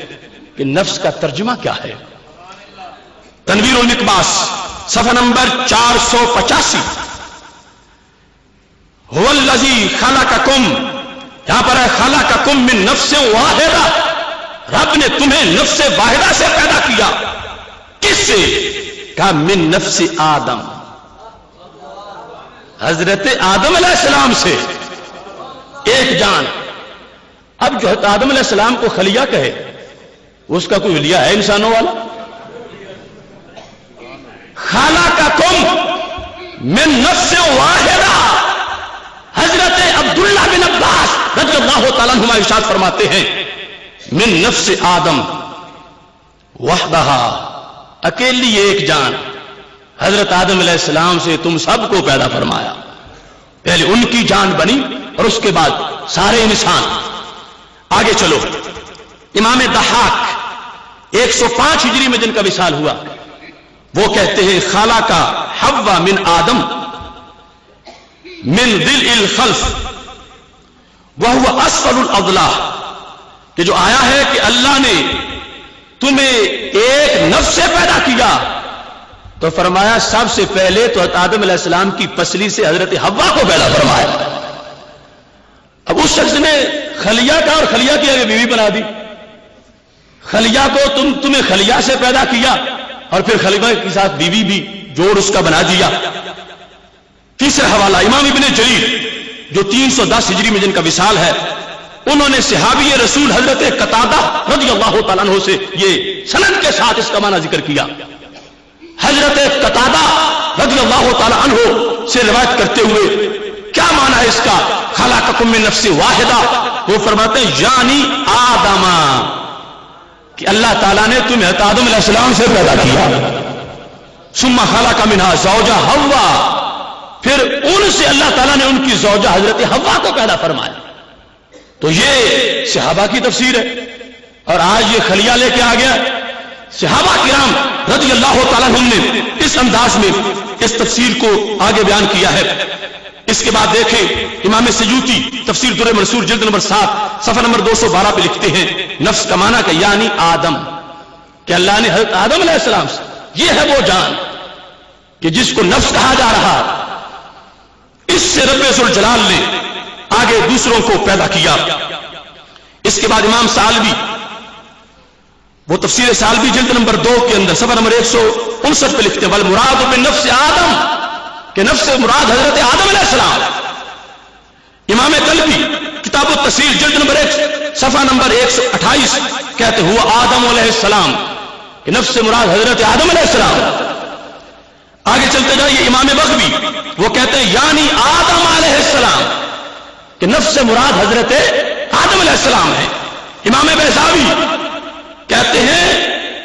Speaker 1: کہ نفس کا ترجمہ کیا ہے؟ تنویر المقباس صفحہ نمبر 485. هو الذی خلقکم، یہاں پر ہے خلقکم من نفس واحدہ، رب نے تمہیں نفس واحدہ سے پیدا کیا. کس سے؟ کہا من نفس آدم، حضرت آدم علیہ السلام سے. ایک جان. اب جو آدم علیہ السلام کو خلیہ کہے، اس کا کوئی ولیہ ہے انسانوں والا؟ خلقکم من نفس واحدہ، حضرت عبداللہ بن عباس رضی اللہ تعالیٰ عنہما ارشاد فرماتے ہیں من نفس آدم وحدہ، اکیلی ایک جان. حضرت آدم علیہ السلام سے تم سب کو پیدا فرمایا. پہلے ان کی جان بنی اور اس کے بعد سارے انسان. آگے چلو. امام ضحاک 105 ہجری میں جن کا وصال ہوا، وہ کہتے ہیں خلق حوا من آدم من ضلع الخلف وهو اسفل الاضلاع، کہ جو آیا ہے کہ اللہ نے تمہیں ایک نفس سے پیدا کیا، تو فرمایا سب سے پہلے تو آدم علیہ السلام کی پسلی سے حضرت حوا کو پیدا فرمایا۔ اب اس شخص نے خلیہ کا اور خلیہ کی آگے بیوی بنا دی۔ خلیہ کو تمہیں خلیہ سے پیدا کیا اور پھر خلیہ کے ساتھ بیوی بھی جوڑ اس کا بنا دیا۔ تیسرا حوالہ امام ابن جریر جو 310 ہجری میں جن کا وصال ہے، انہوں نے صحابی رسول حضرت قتادہ رضی اللہ تعالیٰ عنہ سے یہ سند کے ساتھ اس کا معنی ذکر کیا۔ حضرت قتادہ رضی اللہ تعالیٰ عنہ سے روایت کرتے ہوئے کیا معنی ہے اس کا، خلقکم من نفس واحدہ، وہ فرماتے ہیں یعنی آدم، کہ اللہ تعالیٰ نے تمہیں آدم علیہ السلام سے پیدا کیا، ثم خلق منها زوجہ حوا، پھر ان سے اللہ تعالیٰ نے ان کی زوجہ حضرت حوا کو پیدا فرمایا۔ تو یہ صحابہ کی تفسیر ہے، اور آج یہ خلیہ لے کے آ گیا۔ صحابہ کرام رضی اللہ تعالیٰ عنہم نے اس انداز میں اس تفسیر کو آگے بیان کیا ہے۔ اس کے بعد دیکھیں امام سیوطی تفسیر در منصور جلد نمبر 7 صفحہ نمبر 212 پہ لکھتے ہیں نفس کا معنی کا یعنی آدم، کہ اللہ نے حضرت آدم علیہ السلام سے، یہ ہے وہ جان کہ جس کو نفس کہا جا رہا، اس سے رب ذوالجلال نے آگے دوسروں کو پیدا کیا۔ اس کے بعد امام سالوی وہ تفسیر سالوی جلد نمبر 2 کے اندر صفحہ نمبر 159 پہ لکھتے ہیں والمراد بالنفس آدم، کہ نفس سے مراد حضرت آدم علیہ السلام۔ امام قلبی کتاب التفسیر جلد نمبر 1 صفحہ نمبر 128 کہتے ہوا آدم علیہ السلام، کہ نفس سے مراد حضرت آدم علیہ السلام۔ آگے چلتے جائیے امام بغوی وہ کہتے ہیں یعنی آدم علیہ السلام، کہ نفس سے مراد حضرت آدم علیہ السلام ہے۔ امام بیضاوی کہتے ہیں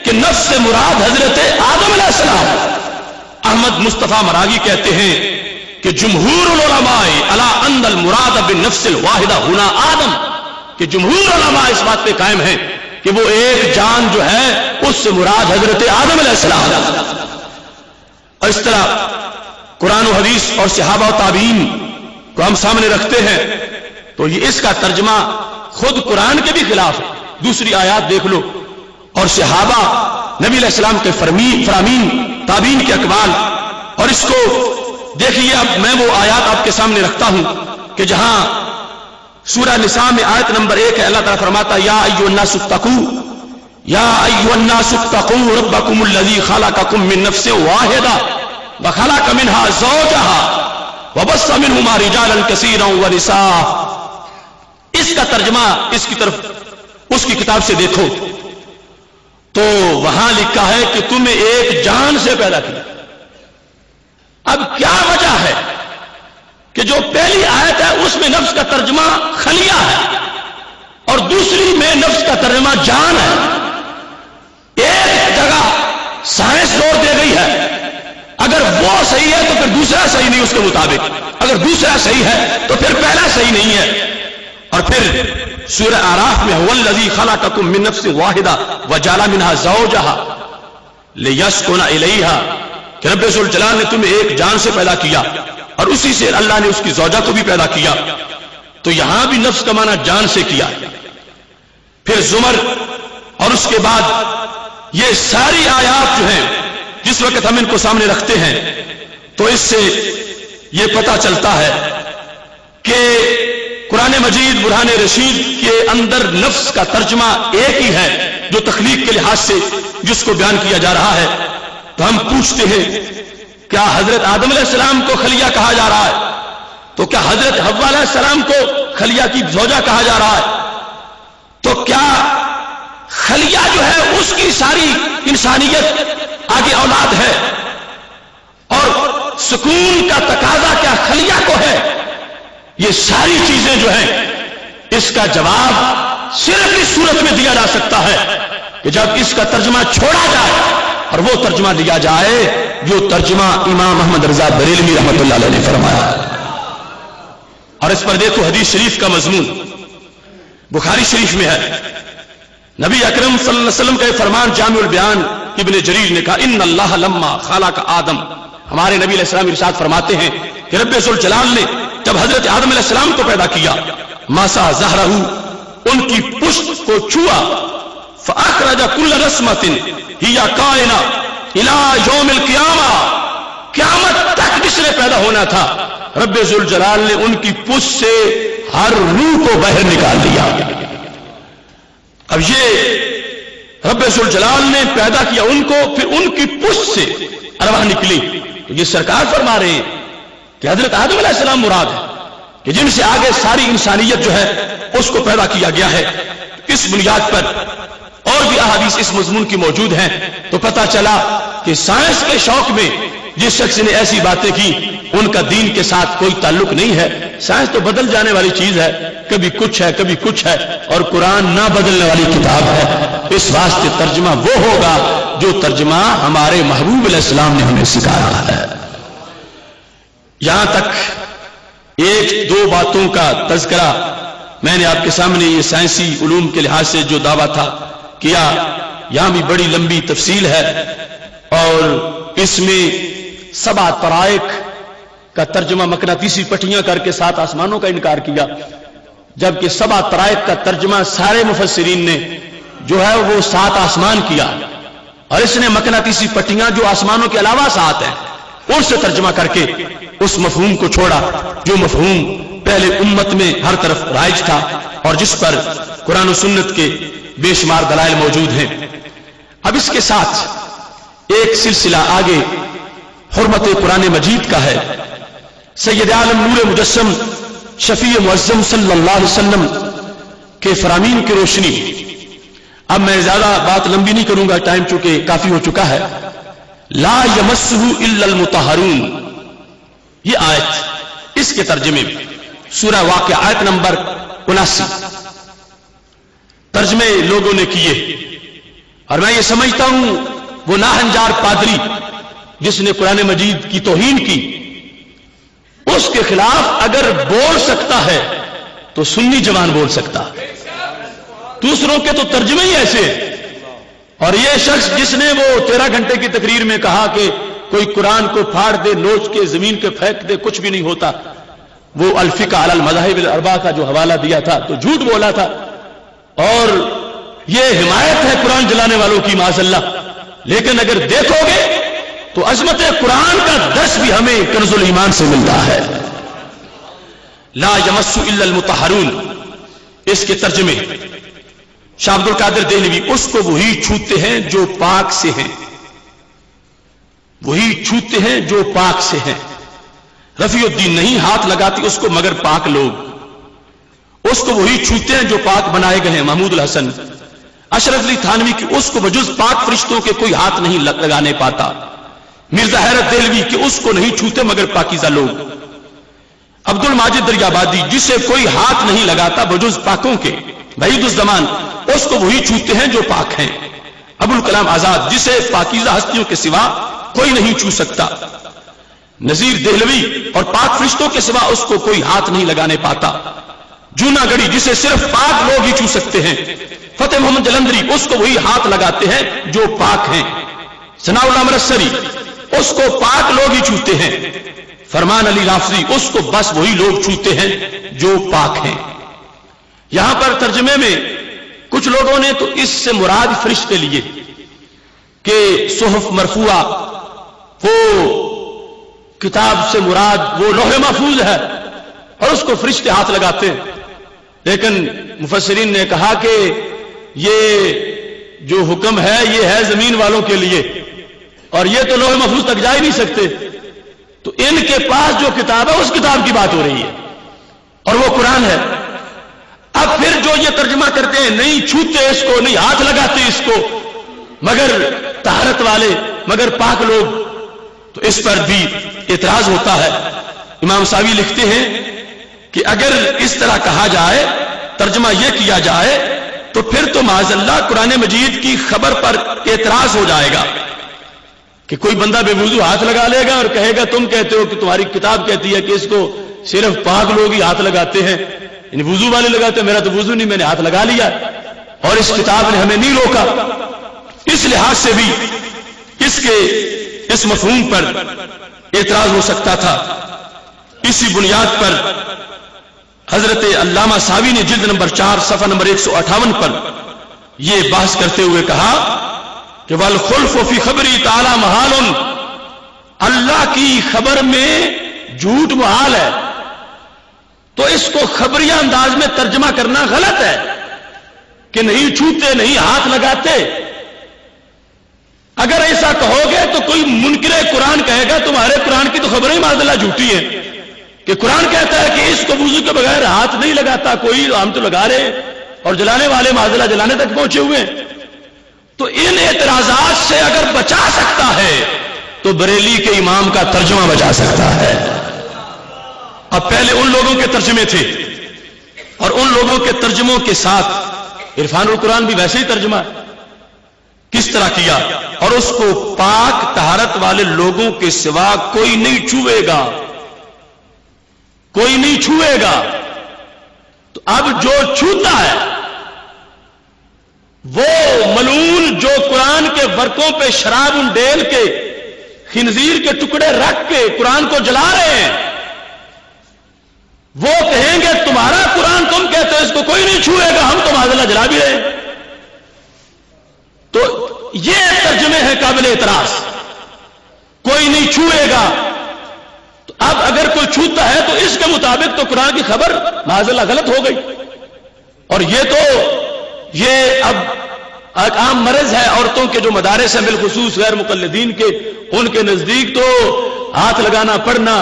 Speaker 1: کہ نفس سے مراد حضرت آدم علیہ السلام۔ احمد مصطفیٰ مراغی کہتے ہیں کہ جمہور العلماء علی ان المراد بالنفس الواحدہ ہنا آدم، کہ جمہور علماء اس بات پہ قائم ہیں کہ وہ ایک جان جو ہے اس سے مراد حضرت آدم علیہ السلام۔ اور اس طرح قرآن و حدیث اور صحابہ و تابعین کو ہم سامنے رکھتے ہیں تو یہ اس کا ترجمہ خود قرآن کے بھی خلاف ہے۔ دوسری آیات دیکھ لو، اور صحابہ نبی علیہ السلام کے فرامین تابعین کے اقوال، اور اس کو دیکھیے۔ اب میں وہ آیات آپ کے سامنے رکھتا ہوں کہ جہاں سورہ نساء میں آیت نمبر 1 ہے، اللہ تعالیٰ فرماتا یا ایھا الناس اتقوا، یا ایھا الناس اتقوا ربکم الذی خلقکم من نفس واحدہ وخلق منها زوجها وبث منہما رجالا کثیرا ونساء۔ اس کا ترجمہ اس کی طرف اس کی کتاب سے دیکھو تو وہاں لکھا ہے کہ تمہیں ایک جان سے پیدا کیا۔ اب کیا وجہ ہے کہ جو پہلی آیت ہے اس میں نفس کا ترجمہ خلیہ ہے اور دوسری میں نفس کا ترجمہ جان ہے؟ ایک جگہ سائنس زور دے گئی ہے، اگر وہ صحیح ہے تو پھر دوسرا صحیح نہیں اس کے مطابق، اگر دوسرا صحیح ہے تو پھر پہلا صحیح نہیں ہے۔ اور پھر سورہ اعراف میں هو الذی خلقکم من نفس واحدہ وجعل منها زوجها لیسکن الیہا، کہ رب ذوالجلال نے تمہیں ایک جان سے پیدا کیا اور اسی سے اللہ نے اس کی زوجہ کو بھی پیدا کیا۔ تو یہاں بھی نفس کا معنی جان سے کیا۔ پھر زمر اور اس کے بعد یہ ساری آیات جو ہیں جس وقت ہم ان کو سامنے رکھتے ہیں تو اس سے یہ پتہ چلتا ہے کہ قرآن مجید برہان رشید کے اندر نفس کا ترجمہ ایک ہی ہے جو تخلیق کے لحاظ سے جس کو بیان کیا جا رہا ہے۔ تو ہم پوچھتے ہیں کیا حضرت آدم علیہ السلام کو خلیہ کہا جا رہا ہے؟ تو کیا حضرت حوا علیہ السلام کو خلیہ کی زوجہ کہا جا رہا ہے؟ تو کیا خلیہ جو ہے اس کی ساری انسانیت آگے اولاد ہے؟ اور سکون کا تقاضا کیا خلیہ کو ہے؟ یہ ساری چیزیں جو ہیں اس کا جواب صرف اس صورت میں دیا جا سکتا ہے کہ جب اس کا ترجمہ چھوڑا جائے اور وہ ترجمہ دیا جائے جو ترجمہ امام احمد رضا بریلوی رحمۃ اللہ علیہ نے فرمایا۔ اور اس پر دیکھو حدیث شریف کا مضمون بخاری شریف میں ہے، نبی اکرم صلی اللہ علیہ وسلم کا یہ فرمان جامع البیان ابن جریر نے کہا ان اللہ لما خلق آدم، ہمارے نبی علیہ السلام ارشاد فرماتے ہیں کہ رب ذوالجلال نے جب حضرت آدم علیہ السلام کو پیدا کیا، ماسا ظہرہ، ان کی پشت کو چھوا، فأخرج كل رسمة هي كائنة إلى يوم القيامة، قیامت تک جس نے پیدا ہونا تھا رب ذوالجلال نے ان کی پشت سے ہر روح کو باہر نکال دیا۔ اب یہ رب ذوالجلال نے پیدا کیا ان کو، پھر ان کی پشت سے ارواح نکلی۔ تو یہ سرکار فرما رہے ہیں کہ حضرت آدم علیہ السلام مراد ہے کہ جن سے آگے ساری انسانیت جو ہے اس کو پیدا کیا گیا ہے۔ اس بنیاد پر اور بھی احادیث اس مضمون کی موجود ہیں، تو پتہ چلا کہ سائنس کے شوق میں جس شخص نے ایسی باتیں کی ان کا دین کے ساتھ کوئی تعلق نہیں ہے۔ سائنس تو بدل جانے والی چیز ہے، کبھی کچھ ہے کبھی کچھ ہے، اور قرآن نہ بدلنے والی کتاب ہے۔ اس واسطے ترجمہ وہ ہوگا جو ترجمہ ہمارے محبوب علیہ السلام نے ہمیں سکھایا ہے۔ یہاں تک ایک دو باتوں کا تذکرہ میں نے آپ کے سامنے یہ سائنسی علوم کے لحاظ سے جو دعویٰ تھا کیا، یہاں بھی بڑی لمبی تفصیل ہے، اور اس میں 7 طرائق کا ترجمہ مقناطیسی پٹیاں کر کے 7 آسمانوں کا انکار کیا، جبکہ 7 طرائق کا ترجمہ سارے مفسرین نے جو ہے وہ 7 آسمان کیا، اور اس نے مقناطیسی پٹیاں جو آسمانوں کے علاوہ 7 ہیں ان سے ترجمہ کر کے اس مفہوم کو چھوڑا جو مفہوم پہلے امت میں ہر طرف رائج تھا اور جس پر قرآن و سنت کے بے شمار دلائل موجود ہیں۔ اب اس کے ساتھ ایک سلسلہ آگے حرمت قرآن مجید کا ہے۔ سید عالم نور مجسم شفیع معظم صلی اللہ علیہ وسلم کے فرامین کی روشنی، اب میں زیادہ بات لمبی نہیں کروں گا، ٹائم چونکہ کافی ہو چکا ہے۔ لا یمسہ الا المطہرون، یہ آیت اس کے ترجمے میں سورہ واقعہ آیت نمبر 79 ترجمے لوگوں نے کیے، اور میں یہ سمجھتا ہوں وہ ناہنجار پادری جس نے قرآن مجید کی توہین کی اس کے خلاف اگر بول سکتا ہے تو سنی جوان بول سکتا، دوسروں کے تو ترجمے ہی ایسے ہیں۔ اور یہ شخص جس نے وہ 13 گھنٹے کی تقریر میں کہا کہ کوئی قرآن کو پھاڑ دے، نوچ کے زمین پہ پھینک دے، کچھ بھی نہیں ہوتا، وہ الفقہ علی المذاہب الاربعہ کا جو حوالہ دیا تھا تو جھوٹ بولا تھا، اور یہ حمایت ہے قرآن جلانے والوں کی معاذ اللہ۔ لیکن اگر دیکھو گے تو عظمت قرآن کا درس بھی ہمیں کنز الایمان سے ملتا ہے۔ لا یمس الا المطہرون، اس کے ترجمے شاہ عبد القادر دہلوی، اس کو وہی چھوتے ہیں جو پاک سے ہیں، وہی چھوتے ہیں جو پاک سے ہیں۔ رفیع الدین نہیں ہاتھ لگاتی اس کو مگر پاک لوگ، اس کو وہی چھوتے ہیں جو پاک بنائے گئے ہیں۔ محمود الحسن اشرف علی تھانوی کی اس کو بجز پاک فرشتوں کے کوئی ہاتھ نہیں لگانے پاتا۔ مرزا حیرت دہلوی کہ اس کو نہیں چھوتے مگر پاکیزہ لوگ۔ عبد الماجد دریابادی جسے کوئی ہاتھ نہیں لگاتا بجز پاکوں کے۔ بعید الزمان اس کو وہی چھوتے ہیں جو پاک ہیں۔ ابو الکلام آزاد جسے پاکیزہ ہستیوں کے سوا کوئی نہیں چھو سکتا۔ نذیر دہلوی اور پاک فرشتوں کے سوا اس کو کوئی ہاتھ نہیں لگانے پاتا۔ جونا گڑھی جسے صرف پاک لوگ ہی چھو سکتے ہیں۔ فتح محمد جلندری اس کو وہی ہاتھ لگاتے ہیں جو پاک ہیں۔ ثناء اللہ مرسری اس کو پاک لوگ ہی چھوتے ہیں۔ فرمان علی رافضی اس کو بس وہی لوگ چھوتے ہیں جو پاک ہیں۔ یہاں پر ترجمے میں کچھ لوگوں نے تو اس سے مراد فرشتے لیے کہ صحف مرفوعہ، وہ کتاب سے مراد وہ لوح محفوظ ہے اور اس کو فرشتے ہاتھ لگاتے ہیں۔ لیکن مفسرین نے کہا کہ یہ جو حکم ہے یہ ہے زمین والوں کے لیے، اور یہ تو لوح محفوظ تک جا ہی نہیں سکتے، تو ان کے پاس جو کتاب ہے اس کتاب کی بات ہو رہی ہے اور وہ قرآن ہے۔ اب پھر جو یہ ترجمہ کرتے ہیں نہیں چھوتے اس کو، نہیں ہاتھ لگاتے اس کو مگر طہارت والے، مگر پاک لوگ، تو اس پر بھی اعتراض ہوتا ہے۔ امام ساوی لکھتے ہیں کہ اگر اس طرح کہا جائے، ترجمہ یہ کیا جائے، تو پھر تو معاذ اللہ قرآن مجید کی خبر پر اعتراض ہو جائے گا کہ کوئی بندہ بے وضو ہاتھ لگا لے گا اور کہے گا تم کہتے ہو کہ تمہاری کتاب کہتی ہے کہ اس کو صرف پاک لوگ ہی ہاتھ لگاتے ہیں، یعنی وضو والے لگاتے ہیں، میرا تو وضو نہیں، میں نے ہاتھ لگا لیا اور اس کتاب نے ہمیں نہیں روکا۔ اس لحاظ سے بھی اس مفہوم پر اعتراض ہو سکتا تھا۔ اسی بنیاد پر حضرت علامہ ساوی نے جلد نمبر 4 صفحہ نمبر 158 پر یہ بحث کرتے ہوئے کہا کہ والخلف فی خبری تعالی محال، اللہ کی خبر میں جھوٹ محال ہے، تو اس کو خبریہ انداز میں ترجمہ کرنا غلط ہے کہ نہیں چھوتے نہیں ہاتھ لگاتے۔ اگر ایسا کہو گے تو کوئی منکر قرآن کہے گا تمہارے قرآن کی تو خبریں معذلہ جھوٹی ہیں، کہ قرآن کہتا ہے کہ اس کو وضو کے بغیر ہاتھ نہیں لگاتا کوئی، ہم تو لگا رہے ہیں، اور جلانے والے معذلہ جلانے تک پہنچے ہوئے ہیں۔ تو ان اعتراضات سے اگر بچا سکتا ہے تو بریلی کے امام کا ترجمہ بچا سکتا ہے۔ اب پہلے ان لوگوں کے ترجمے تھے، اور ان لوگوں کے ترجموں کے ساتھ عرفان القرآن بھی ویسے ہی ترجمہ کس طرح کیا، اور اس کو پاک طہارت والے لوگوں کے سوا کوئی نہیں چھوئے گا، کوئی نہیں چھوئے گا۔ تو اب جو چھوتا ہے وہ ملعون جو قرآن کے ورقوں پہ شراب ڈیل کے خنزیر کے ٹکڑے رکھ کے قرآن کو جلا رہے ہیں، وہ کہیں گے تمہارا قرآن تم کہتے ہو اس کو کوئی نہیں چھوئے گا، ہم تو معذلہ جلا بھی رہے ہیں۔ تو یہ ترجمے ہیں قابل اعتراض، کوئی نہیں چھوئے گا۔ تو اب اگر کوئی چھوتا ہے تو اس کے مطابق تو قرآن کی خبر معذلہ غلط ہو گئی، اور یہ اب ایک عام مرض ہے عورتوں کے جو مدارس ہیں بالخصوص غیر مقلدین کے، ان کے نزدیک تو ہاتھ لگانا پڑنا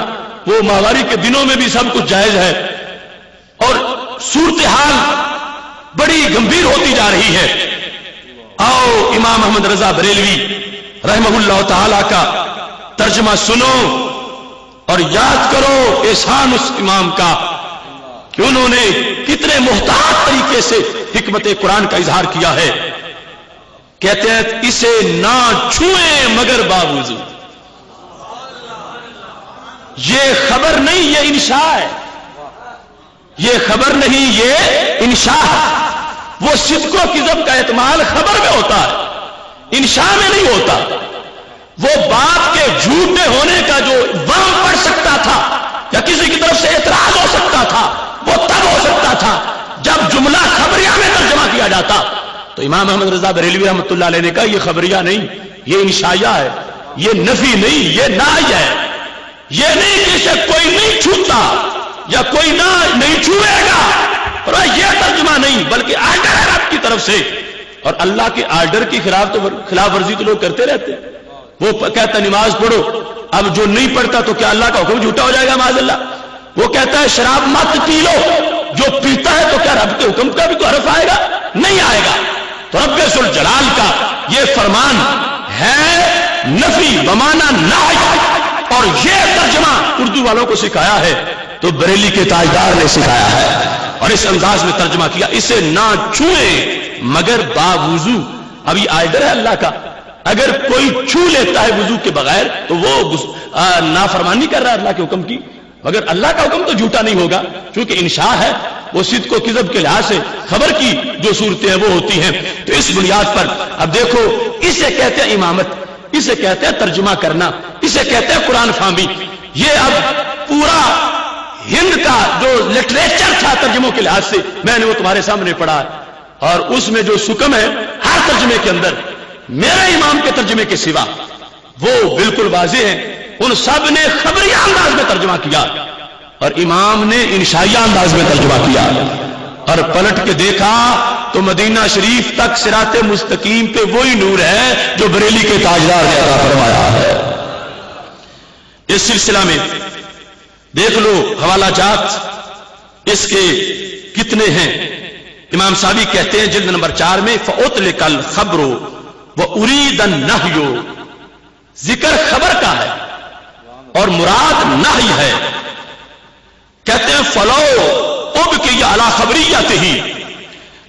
Speaker 1: وہ ماہواری کے دنوں میں بھی سب کچھ جائز ہے، اور صورتحال بڑی گمبھیر ہوتی جا رہی ہے۔ آؤ امام احمد رضا بریلوی رحمہ اللہ تعالی کا ترجمہ سنو اور یاد کرو احسان اس امام کا کہ انہوں نے کتنے محتاط طریقے سے حکمت قرآن کا اظہار کیا ہے۔ کہتے ہیں اسے نہ چھوئیں مگر باوضو، یہ خبر نہیں یہ انشاء ہے، یہ خبر نہیں یہ انشاء ہے۔ وہ صدق و کذب کا احتمال خبر میں ہوتا ہے، انشاء میں نہیں ہوتا۔ وہ بات کے جھوٹے ہونے کا جو وہم پڑ سکتا تھا یا کسی کی طرف سے اعتراض ہو سکتا تھا وہ تب ہو سکتا تھا جب جملہ خبریہ میں ترجمہ کیا جاتا۔ تو امام احمد رضا بریلوی رحمۃ اللہ علیہ نے کہا یہ خبریہ نہیں، یہ انشائیہ ہے، یہ نفی نہیں، یہ نعی ہے۔ یہ نہیں کہ اسے کوئی نہیں چھوتا یا کوئی نہیں چھوئے گا، اور یہ ترجمہ نہیں بلکہ آرڈر ہے رب کی طرف سے، اور اللہ کے آرڈر کی خلاف ورزی تو لوگ کرتے رہتے۔ وہ کہتا ہے نماز پڑھو، اب جو نہیں پڑھتا تو کیا اللہ کا حکم جھوٹا ہو جائے گا معاذ اللہ؟ وہ کہتا ہے شراب مت پی لو، جو پیتا ہے تو کیا رب کے حکم کا بھی تو حرف آئے گا؟ نہیں آئے گا۔ تو رب ذوالجلال کا یہ فرمان ہے نفی بمانا نہی، اور یہ ترجمہ اردو والوں کو سکھایا ہے تو بریلی کے تاجدار نے سکھایا ہے، اور اس انداز میں ترجمہ کیا اسے نہ چھوئیں مگر باوضو۔ اب یہ آرڈر ہے اللہ کا، اگر کوئی چھو لیتا ہے وضو کے بغیر تو وہ نافرمانی کر رہا ہے اللہ کے حکم کی، مگر اللہ کا حکم تو جھوٹا نہیں ہوگا چونکہ انشاء ہے، وہ صدق و کذب کے لحاظ سے خبر کی جو صورتیں ہیں وہ ہوتی ہیں۔ تو اس بنیاد پر اب دیکھو اسے کہتے ہیں امامت، اسے کہتے ہیں ترجمہ کرنا، اسے کہتے ہیں قرآن فہمی۔ یہ اب پورا ہند کا جو لٹریچر تھا ترجموں کے لحاظ سے میں نے وہ تمہارے سامنے پڑھا ہے، اور اس میں جو سکم ہے ہر ترجمے کے اندر میرے امام کے ترجمے کے سوا وہ بالکل واضح ہے۔ ان سب نے خبریہ انداز میں ترجمہ کیا اور امام نے انشائیہ انداز میں ترجمہ کیا، اور پلٹ کے دیکھا تو مدینہ شریف تک صراط مستقیم پہ وہی نور ہے جو بریلی کے تاجدار نے عطا فرمایا ہے۔ اس سلسلہ میں دیکھ لو حوالہ جات اس کے کتنے ہیں۔ امام صاحبی کہتے ہیں جلد نمبر 4 میں فَأُطْلِقَ الْخَبْرُ وَأُرِيدَ النَّهْيُ، ذکر خبر کا ہے اور مراد نہی ہے۔ کہتے ہیں فَلَوْ أُبْقِيَ عَلَى خَبْرِيَّتِهِ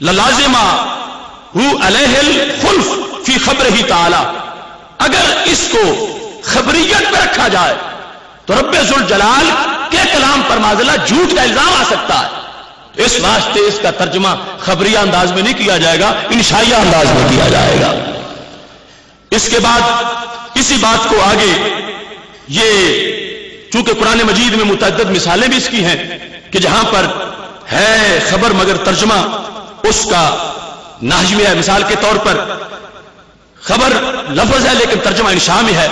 Speaker 1: لَلَازِمَهُ عَلَيْهِ الْخُلْفُ فِي خَبْرِهِ تَعَالَى، اگر اس کو خبریت پہ رکھا جائے تو رب ذوالجلال کے کلام پر معاذاللہ جھوٹ کا الزام آ سکتا ہے۔ تو اس واسطے اس کا ترجمہ خبریہ انداز میں نہیں کیا جائے گا، انشائیہ انداز میں کیا جائے گا۔ اس کے بعد اسی بات کو آگے یہ چونکہ قرآن مجید میں متعدد مثالیں بھی اس کی ہیں کہ جہاں پر ہے خبر مگر ترجمہ اس کا نحج میں ہے, مثال کے طور پر خبر لفظ ہے لیکن ترجمہ انشاء میں ہے,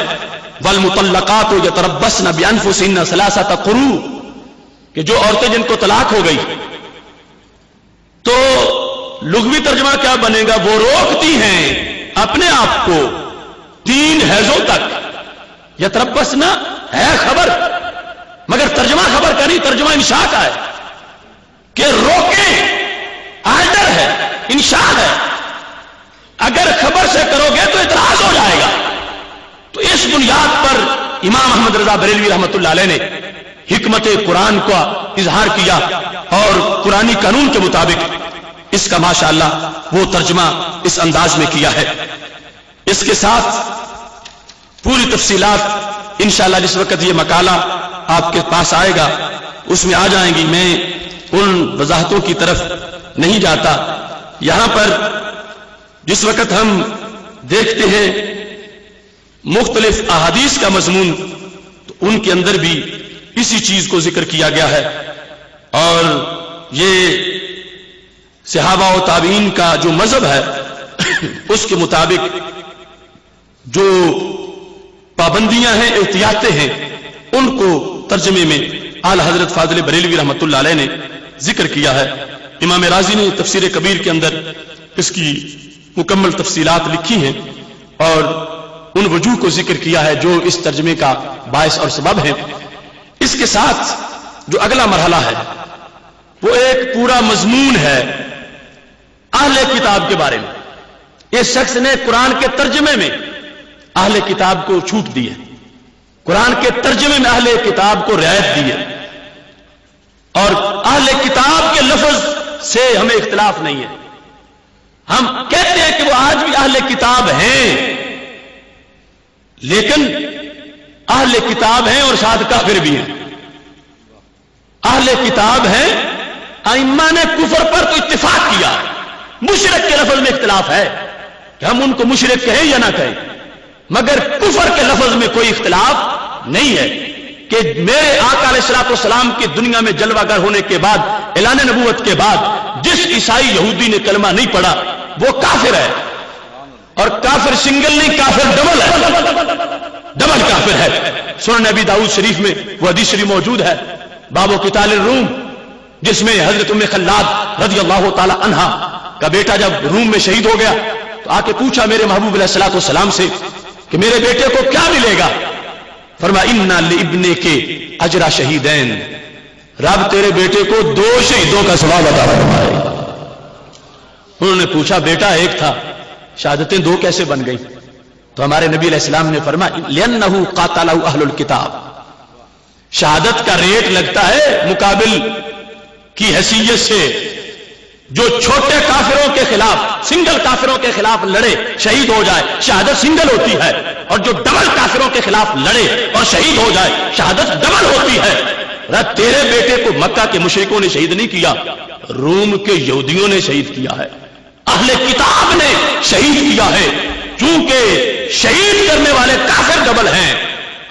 Speaker 1: والمطلقات یتربصن بانفسهن ثلاثه قروء, کہ جو عورتیں جن کو طلاق ہو گئی, تو لغوی ترجمہ کیا بنے گا, وہ روکتی ہیں اپنے آپ کو 3 حیضوں تک. یتربصن ہے خبر, مگر ترجمہ خبر کا نہیں, ترجمہ انشاء کا ہے کہ روکیں, آرڈر ہے, انشاء ہے. اگر خبر سے کرو گے تو اعتراض ہو جائے گا. تو اس بنیاد پر امام احمد رضا بریلوی رحمۃ اللہ علیہ نے حکمت قرآن کا اظہار کیا اور قرآنی قانون کے مطابق اس کا ماشاءاللہ وہ ترجمہ اس انداز میں کیا ہے. اس کے ساتھ پوری تفصیلات انشاءاللہ جس وقت یہ مقالہ آپ کے پاس آئے گا اس میں آ جائیں گی. میں ان وضاحتوں کی طرف نہیں جاتا. یہاں پر جس وقت ہم دیکھتے ہیں مختلف احادیث کا مضمون, تو ان کے اندر بھی اسی چیز کو ذکر کیا گیا ہے. اور یہ صحابہ و تابعین کا جو مذہب ہے اس کے مطابق جو پابندیاں ہیں, احتیاطیں ہیں, ان کو ترجمے میں اعلی حضرت فاضل بریلوی رحمۃ اللہ علیہ نے ذکر کیا ہے. امام رازی نے تفسیر کبیر کے اندر اس کی مکمل تفصیلات لکھی ہیں اور ان وجوہ کو ذکر کیا ہے جو اس ترجمے کا باعث اور سبب ہے. اس کے ساتھ جو اگلا مرحلہ ہے وہ ایک پورا مضمون ہے اہل کتاب کے بارے میں. اس شخص نے قرآن کے ترجمے میں اہل کتاب کو چھوٹ دی ہے, قرآن کے ترجمے میں اہل کتاب کو رعایت دی ہے, اور اہل کتاب کے لفظ سے ہمیں اختلاف نہیں ہے. ہم کہتے ہیں کہ وہ آج بھی اہل کتاب ہیں, لیکن اہل کتاب ہیں اور ساتھ کافر بھی ہیں. اہل کتاب ہیں, ائمہ نے کفر پر تو اتفاق کیا, مشرک کے لفظ میں اختلاف ہے کہ ہم ان کو مشرک کہیں یا نہ کہیں, مگر کفر کے لفظ میں کوئی اختلاف نہیں ہے کہ میرے آقا علیہ الصلوۃ والسلام کی دنیا میں جلوہ گر ہونے کے بعد, اعلان نبوت کے بعد جس عیسائی یہودی نے کلمہ نہیں پڑھا وہ کافر ہے. اور کافر سنگل نہیں, کافر ڈبل ہے, ڈبل کافر ہے. سنن نبی داؤد شریف میں وہ حدیث شریف موجود ہے باب قتال الروم, جس میں حضرت ام خلاد رضی اللہ تعالی عنہا کا بیٹا جب روم میں شہید ہو گیا تو آ کے پوچھا میرے محبوب علیہ الصلوۃ والسلام سے کہ میرے بیٹے کو کیا ملے گا. فرمایا انا لابنک اجر شہیدین, رب تیرے بیٹے کو 2 شہیدوں کا ثواب عطا فرمائے. انہوں نے پوچھا بیٹا ایک تھا, شہادتیں 2 کیسے بن گئی؟ تو ہمارے نبی علیہ السلام نے فرمایا لأنہ قاتلہ اہل الکتاب, شہادت کا ریٹ لگتا ہے مقابل کی حیثیت سے. جو چھوٹے کافروں کے خلاف, سنگل کافروں کے خلاف لڑے شہید ہو جائے شہادت سنگل ہوتی ہے, اور جو ڈبل کافروں کے خلاف لڑے اور شہید ہو جائے شہادت ڈبل ہوتی ہے. رب تیرے بیٹے کو مکہ کے مشرکوں نے شہید نہیں کیا, روم کے یہودیوں نے شہید کیا ہے, اہل کتاب نے شہید کیا ہے. چونکہ شہید کرنے والے کافر ڈبل ہیں,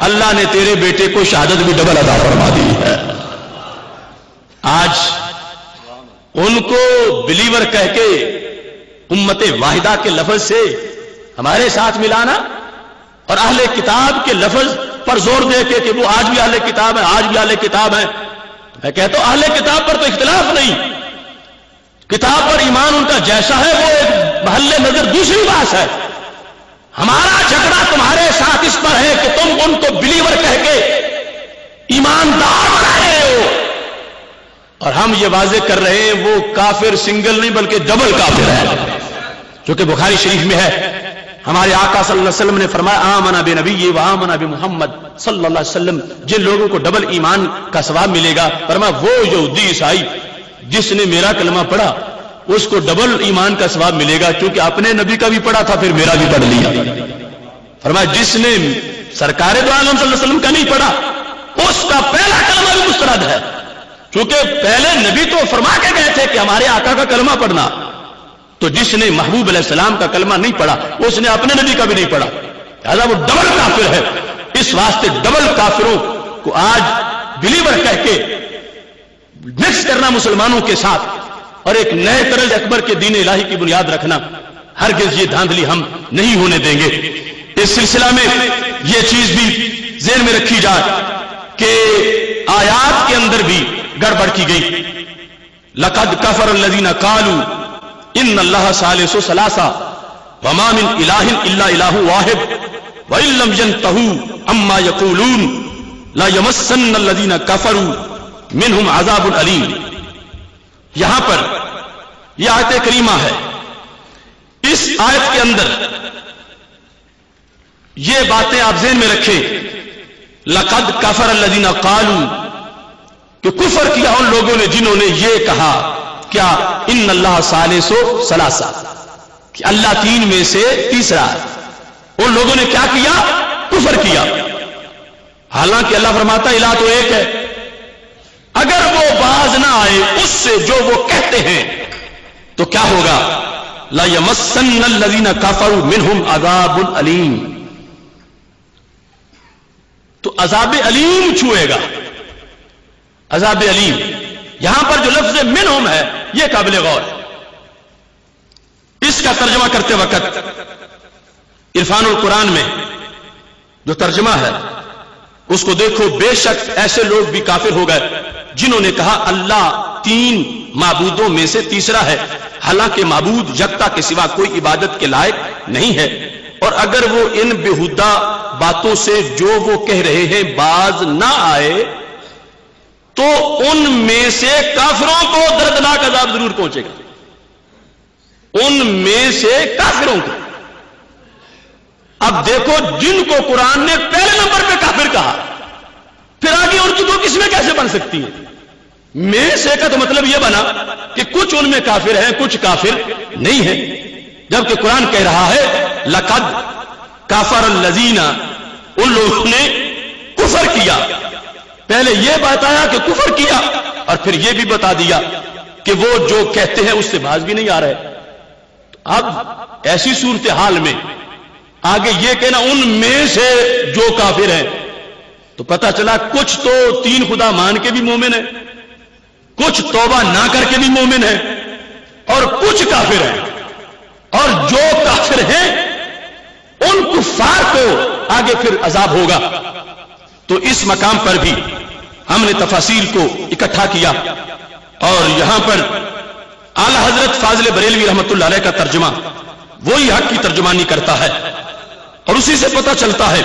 Speaker 1: اللہ نے تیرے بیٹے کو شہادت بھی ڈبل عطا فرما دی ہے. آج ان کو بلیور کہہ کے امت واحدہ کے لفظ سے ہمارے ساتھ ملانا اور اہل کتاب کے لفظ پر زور دے کے کہ وہ آج بھی اہل کتاب ہے, آج بھی اہل کتاب ہے. میں کہتا ہوں اہل کتاب پر تو اختلاف نہیں, کتاب پر ایمان ان کا جیسا ہے وہ ایک محل نظر دوسری بات ہے. ہمارا جھگڑا تمہارے ساتھ اس پر ہے کہ تم ان کو بلیور کہہ کے ایماندار بنا رہے ہو, اور ہم یہ واضح کر رہے ہیں وہ کافر سنگل نہیں بلکہ ڈبل کافر ہے. چونکہ بخاری شریف میں ہے ہمارے آقا صلی اللہ علیہ وسلم نے فرمایا آمنا بنبی و آمنا بمحمد صلی اللہ علیہ وسلم, جن لوگوں کو ڈبل ایمان کا ثواب ملے گا, فرمایا وہ یہودی عیسائی جس نے میرا کلمہ پڑھا اس کو ڈبل ایمان کا ثواب ملے گا, کیونکہ اپنے نبی کا بھی پڑھا تھا پھر میرا بھی پڑھ لیا. فرمایا جس نے سرکار دو عالم صلی اللہ علیہ وسلم کا نہیں پڑھا اس کا پہلا کلمہ بھی مسترد ہے, چونکہ پہلے نبی تو فرما کے گئے تھے کہ ہمارے آقا کا کلمہ پڑھنا, تو جس نے محبوب علیہ السلام کا کلمہ نہیں پڑھا اس نے اپنے نبی کا بھی نہیں پڑھا, لہذا وہ ڈبل کافر ہے. اس واسطے ڈبل کافروں کو آج بلیور کہہ کے مکس کرنا مسلمانوں کے ساتھ اور ایک نئے طرز اکبر کے دین الہی کی بنیاد رکھنا، ہرگز یہ دھاندلی ہم نہیں ہونے دیں گے۔ اس سلسلہ میں یہ چیز بھی ذہن میں رکھی جائے کہ آیات کے اندر بھی گڑبڑ کی گئی۔ لقد کفر الذین قالوا ان اللہ ثالث ثلاثہ وما من الہ الا الہ واحد وان لم ينتهوا عما یقولون لیمسن الذین کفروا منہم عذاب علیم۔ یہاں پر یہ آیت کریمہ ہے، اس آیت کے اندر یہ باتیں آپ ذہن میں رکھیں۔ لقد کفر الذین قالوا، کہ کفر کیا ان لوگوں نے جنہوں نے یہ کہا، کیا ان اللہ ثالث ثلاثہ، کہ اللہ تین میں سے تیسرا ہے۔ ان لوگوں نے کیا کیا؟ کفر کیا۔ حالانکہ اللہ فرماتا الہ تو ایک ہے، اگر وہ باز نہ آئے اس سے جو وہ کہتے ہیں تو کیا ہوگا؟ لا یمسن الذین کفروا منہم عذاب علیم، تو عذاب علیم چھوئے گا، عذاب علیم۔ یہاں پر جو لفظ منہم ہے یہ قابل غور ہے۔ اس کا ترجمہ کرتے وقت عرفان القرآن میں جو ترجمہ ہے اس کو دیکھو، بے شک ایسے لوگ بھی کافر ہو گئے جنہوں نے کہا اللہ تین معبودوں میں سے تیسرا ہے، حالانکہ معبود یکتا کے سوا کوئی عبادت کے لائق نہیں ہے، اور اگر وہ ان بےہودہ باتوں سے جو وہ کہہ رہے ہیں باز نہ آئے تو ان میں سے کافروں کو دردناک عذاب ضرور پہنچے گا، ان میں سے کافروں کو۔ اب دیکھو، جن کو قرآن نے پہلے نمبر پہ کافر کہا، پھر آگے ان کی دو قسمیں کیسے بن سکتی ہیں؟ میں سے کا تو مطلب یہ بنا کہ کچھ ان میں کافر ہیں، کچھ کافر نہیں ہیں، جبکہ قرآن کہہ رہا ہے لقد کفر الذین، ان لوگوں نے کفر کیا۔ پہلے یہ بتایا کہ کفر کیا، اور پھر یہ بھی بتا دیا کہ وہ جو کہتے ہیں اس سے باز بھی نہیں آ رہے۔ اب ایسی صورتحال میں آگے یہ کہنا ان میں سے جو کافر ہیں، تو پتہ چلا کچھ تو تین خدا مان کے بھی مومن ہیں، کچھ توبہ نہ کر کے بھی مومن ہیں، اور کچھ کافر ہیں، اور جو کافر ہیں ان کفار کو آگے پھر عذاب ہوگا۔ تو اس مقام پر بھی ہم نے تفاصیل کو اکٹھا کیا، اور یہاں پر اعلی حضرت فاضل بریلوی رحمۃ اللہ علیہ کا ترجمہ وہی حق کی ترجمانی کرتا ہے، اور اسی سے پتہ چلتا ہے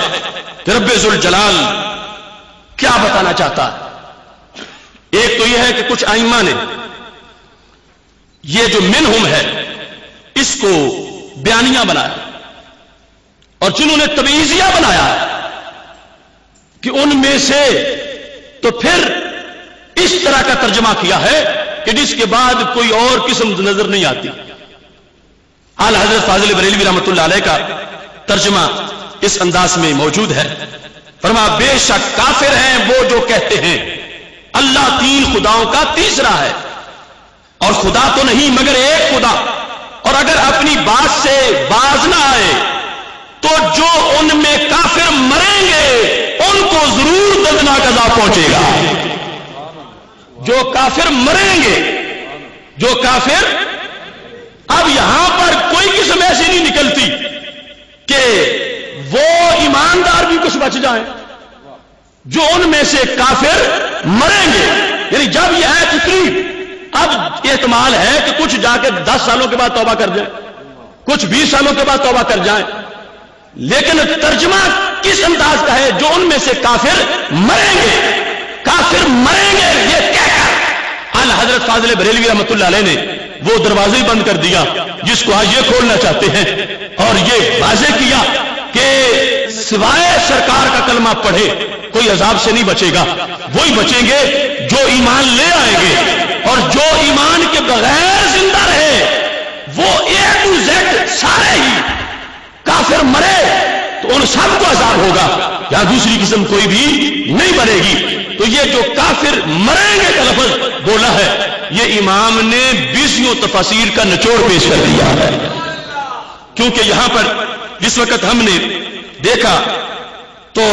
Speaker 1: کہ رب ذوالجلال کیا بتانا چاہتا ہے۔ ایک تو یہ ہے کہ کچھ ائمہ نے یہ جو منہم ہے اس کو بیانیہ بنایا، اور جنہوں نے تبعیضیہ بنایا کہ ان میں سے، تو پھر اس طرح کا ترجمہ کیا ہے کہ جس کے بعد کوئی اور قسم نظر نہیں آتی۔ اعلی حضرت فاضل بریلوی رحمۃ اللہ علیہ کا ترجمہ اس انداز میں موجود ہے، فرما بے شک کافر ہیں وہ جو کہتے ہیں اللہ تین خداؤں کا تیسرا ہے، اور خدا تو نہیں مگر ایک خدا، اور اگر اپنی بات سے باز نہ آئے تو جو ان میں کافر مریں گے ان کو ضرور دردناک عذاب پہنچے گا۔ جو کافر مریں گے، جو کافر، اب یہاں پر کوئی قسم ایسی نہیں نکلتی کہ وہ ایماندار بھی کچھ بچ جائیں، جو ان میں سے کافر مریں گے۔ یعنی جب یہ آیت اتری، اب احتمال ہے کہ کچھ جا کے 10 سالوں کے بعد توبہ کر جائیں، کچھ 20 سالوں کے بعد توبہ کر جائیں، لیکن ترجمہ کس انداز کا ہے؟ جو ان میں سے کافر مریں گے، کافر مریں گے، یہ کہہ کر اعلی حضرت فاضل بریلوی رحمۃ اللہ علیہ نے وہ دروازے بند کر دیا جس کو آج یہ کھولنا چاہتے ہیں، اور یہ واضح کیا کہ سوائے سرکار کا کلمہ پڑھے کوئی عذاب سے نہیں بچے گا، وہی بچیں گے جو ایمان لے آئیں گے، اور جو ایمان کے بغیر زندہ رہے وہ اے ٹو زیڈ سارے ہی کافر مرے تو ان سب کو عذاب ہوگا، یا دوسری قسم کوئی بھی نہیں بنے گی۔ تو یہ جو کافر مریں گے کا لفظ بولا ہے، یہ امام نے 20 تفاسیر کا نچوڑ پیش کر دیا ہے، کیونکہ یہاں پر جس وقت ہم نے دیکھا تو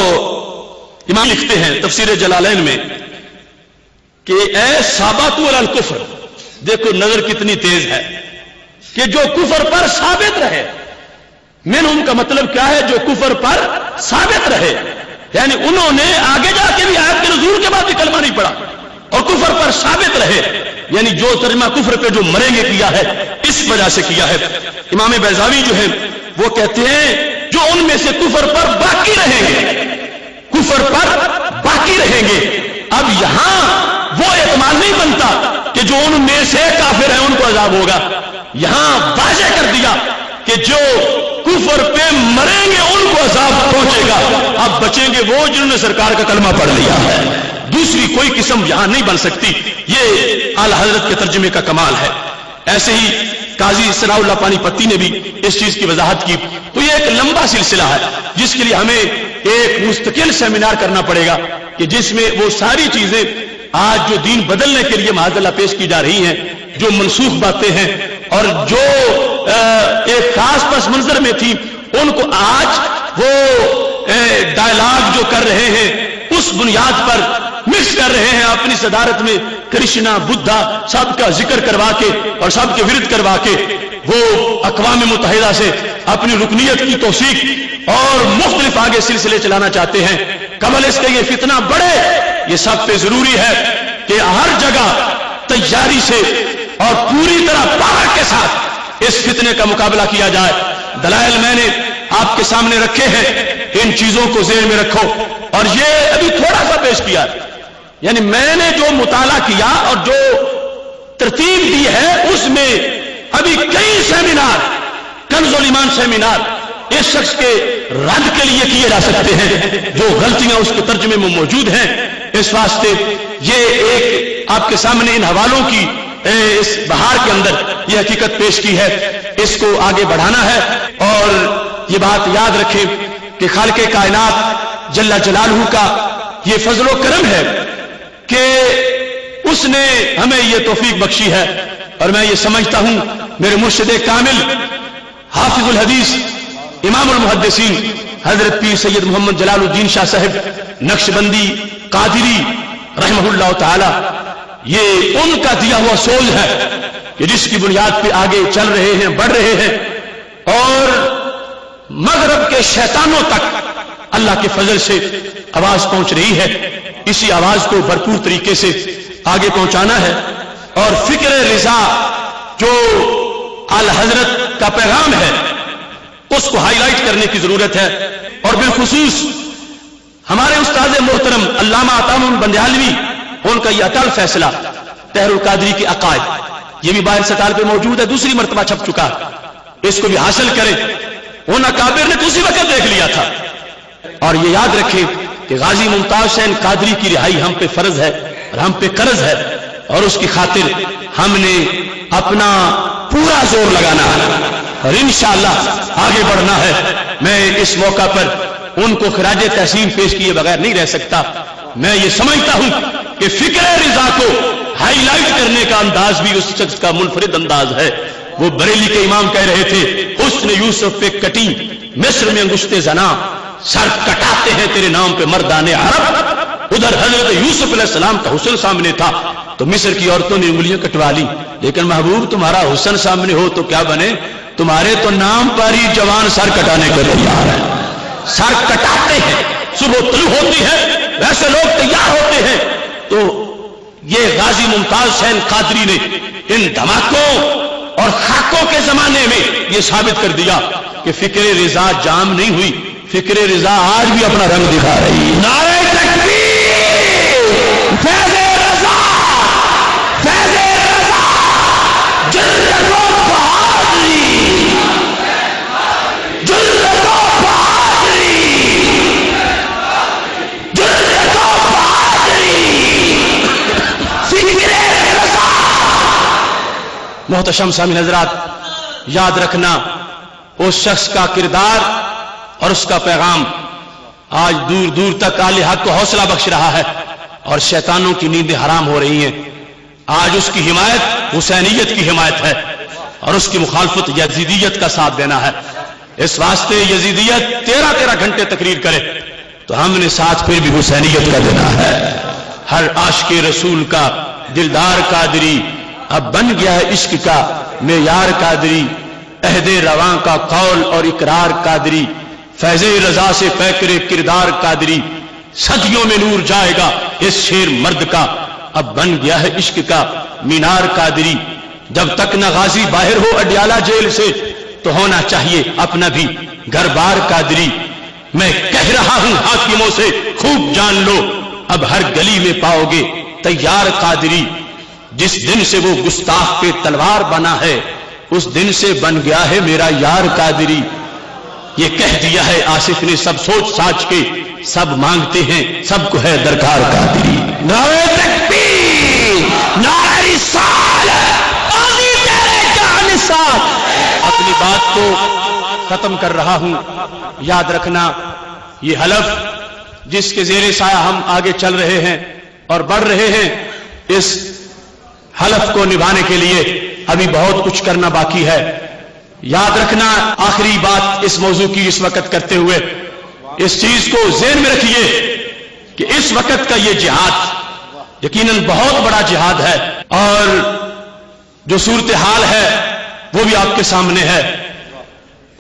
Speaker 1: امام لکھتے ہیں تفسیر جلالین میں کہ اے ثابت علی الکفر، دیکھو نظر کتنی تیز ہے کہ جو کفر پر ثابت رہے، منہم کا مطلب کیا ہے؟ جو کفر پر ثابت رہے، یعنی انہوں نے آگے جا کے بھی آیت کے نزول کے بعد بھی کلمہ نہیں پڑھا اور کفر پر ثابت رہے، یعنی جو ترجمہ کفر پہ جو مریں گے کیا ہے اس وجہ سے کیا ہے۔ امام بیضاوی جو ہے وہ کہتے ہیں جو ان میں سے کفر پر باقی رہیں گے، کفر پر باقی رہیں گے۔ اب یہاں وہ احتمال نہیں بنتا کہ جو ان میں سے کافر ہیں ان کو عذاب ہوگا، یہاں واضح کر دیا کہ جو کفر پہ مریں گے ان کو عذاب پہنچے گا، اب بچیں گے وہ جنہوں نے سرکار کا کلمہ پڑھ لیا ہے۔ دوسری کوئی قسم یہاں نہیں بن سکتی، یہ اعلی حضرت کے ترجمے کا کمال ہے۔ ایسے ہی قاضی ثناء اللہ پانی پتی نے بھی اس چیز کی وضاحت کی۔ تو یہ ایک لمبا سلسلہ ہے جس کے لیے ہمیں ایک مستقل سیمینار کرنا پڑے گا کہ جس میں وہ ساری چیزیں آج جو دین بدلنے کے لیے معاذ اللہ پیش کی جا رہی ہیں، جو منسوخ باتیں ہیں اور جو ایک خاص پس منظر میں تھی، ان کو آج وہ ڈائلاگ جو کر رہے ہیں اس بنیاد پر مکس کر رہے ہیں اپنی صدارت میں کرشنا بدھا سب کا ذکر کروا کے اور سب کے ورد کروا کے وہ اقوام متحدہ سے اپنی رکنیت کی توثیق اور مختلف آگے سلسلے چلانا چاہتے ہیں۔ قبل اس کے یہ فتنہ بڑھے، یہ سب پہ ضروری ہے کہ ہر جگہ تیاری سے اور پوری طرح پاور کے ساتھ اس فتنے کا مقابلہ کیا جائے۔ دلائل میں نے آپ کے سامنے رکھے ہیں، ان چیزوں کو ذہن میں رکھو۔ اور یہ ابھی تھوڑا سا پیش کیا، یعنی میں نے جو مطالعہ کیا اور جو ترتیب دی ہے اس میں ابھی کئی سیمینار، کنز الایمان سیمینار اس شخص کے رد کے لیے کیے جا سکتے ہیں جو غلطیاں اس کے ترجمے میں موجود ہیں۔ اس واسطے یہ ایک آپ کے سامنے ان حوالوں کی اس بہار کے اندر یہ حقیقت پیش کی ہے، اس کو آگے بڑھانا ہے۔ اور یہ بات یاد رکھیں کہ خالق کائنات جل جلالہ کا یہ فضل و کرم ہے کہ اس نے ہمیں یہ توفیق بخشی ہے۔ اور میں یہ سمجھتا ہوں میرے مرشد کامل حافظ الحدیث امام المحدثین حضرت پیر سید محمد جلال الدین شاہ صاحب نقشبندی قادری رحمہ اللہ تعالی، یہ ان کا دیا ہوا سوز ہے کہ جس کی بنیاد پہ آگے چل رہے ہیں، بڑھ رہے ہیں، اور مغرب کے شیطانوں تک اللہ کے فضل سے آواز پہنچ رہی ہے۔ اسی آواز کو بھرپور طریقے سے آگے پہنچانا ہے، اور فکر رضا جو اعلی حضرت کا پیغام ہے اس کو ہائی لائٹ کرنے کی ضرورت ہے۔ اور بالخصوص ہمارے استاد محترم علامہ عطام بندیالوی، ان کا یہ اٹل فیصلہ طاہر القادری کے عقائد، یہ بھی باہر سطال پہ موجود ہے، دوسری مرتبہ چھپ چکا، اس کو بھی حاصل کریں۔ ان اکابر نے تو اسی وقت دیکھ لیا تھا۔ اور یہ یاد رکھیں کہ غازی ممتاز حسین قادری کی رہائی ہم پہ فرض ہے اور ہم پہ قرض ہے، اور اس کی خاطر ہم نے اپنا پورا زور لگانا ہے اور انشاءاللہ آگے بڑھنا ہے۔ میں اس موقع پر ان کو خراج تحسین پیش کیے بغیر نہیں رہ سکتا۔ میں یہ سمجھتا ہوں کہ فکر رضا کو ہائی لائٹ کرنے کا انداز بھی اس شخص کا منفرد انداز ہے۔ وہ بریلی کے امام کہہ رہے تھے، حسن یوسف پہ کٹی مصر میں انگشت زنا، سر کٹاتے ہیں تیرے نام پہ مردان عرب۔ ادھر حضرت یوسف علیہ السلام کا حسن سامنے تھا تو مصر کی عورتوں نے انگلیاں کٹوا لی، لیکن محبوب تمہارا حسن سامنے ہو تو کیا بنے؟ تمہارے تو نام پر ہی جوان سر کٹانے کو تیار ہے، سر کٹاتے ہیں، صبح طلوع ہوتی ہے ویسے لوگ تیار ہوتے ہیں۔ تو یہ غازی ممتاز حسین قادری نے ان دھماکوں اور خاکوں کے زمانے میں یہ ثابت کر دیا کہ فکر رضا جام نہیں ہوئی، فکر رضا آج بھی اپنا رنگ دکھا رہی ہے۔ نعرہ تکبیر، فیض رضا، فیض رضا، جلد و بہادری، جلد و بہادری، جلد و بہادری، فکر رضا۔ محتشم سامعین حضرات، یاد رکھنا اس شخص کا کردار اور اس کا پیغام آج دور دور تک اہل حق کو حوصلہ بخش رہا ہے اور شیطانوں کی نیندیں حرام ہو رہی ہیں۔ آج اس کی حمایت حسینیت کی حمایت ہے اور اس کی مخالفت یزیدیت کا ساتھ دینا ہے۔ اس واسطے یزیدیت 13 گھنٹے تقریر کرے تو ہم نے ساتھ پھر بھی حسینیت کا دینا ہے۔ ہر عاشق رسول کا دلدار قادری اب بن گیا ہے عشق کا معیار قادری، عہد رواں کا قول اور اقرار قادری، فیض رضا سے پیکر کردار قادری، صدیوں میں نور جائے گا اس شیر مرد کا، اب بن گیا ہے عشق کا مینار قادری۔ جب تک نہ غازی باہر ہو اڈیالہ جیل سے تو ہونا چاہیے اپنا بھی گھر بار قادری۔ میں کہہ رہا ہوں حاکموں سے خوب جان لو، اب ہر گلی میں پاؤ گے تیار قادری۔ جس دن سے وہ گستاخ پہ تلوار بنا ہے اس دن سے بن گیا ہے میرا یار قادری۔ یہ کہہ دیا ہے آصف نے سب سوچ ساچ کے، سب مانگتے ہیں سب کو ہے درکار قادری۔
Speaker 2: نعرہ تکبیر، نعرہ رسالت، قاضی تیرے کیا نثار۔
Speaker 1: اپنی بات کو ختم کر رہا ہوں، یاد رکھنا یہ حلف جس کے زیر سایہ ہم آگے چل رہے ہیں اور بڑھ رہے ہیں، اس حلف کو نبھانے کے لیے ابھی بہت کچھ کرنا باقی ہے۔ یاد رکھنا آخری بات اس موضوع کی اس وقت کرتے ہوئے اس چیز کو ذہن میں رکھیے کہ اس وقت کا یہ جہاد یقیناً بہت بڑا جہاد ہے، اور جو صورتحال ہے وہ بھی آپ کے سامنے ہے،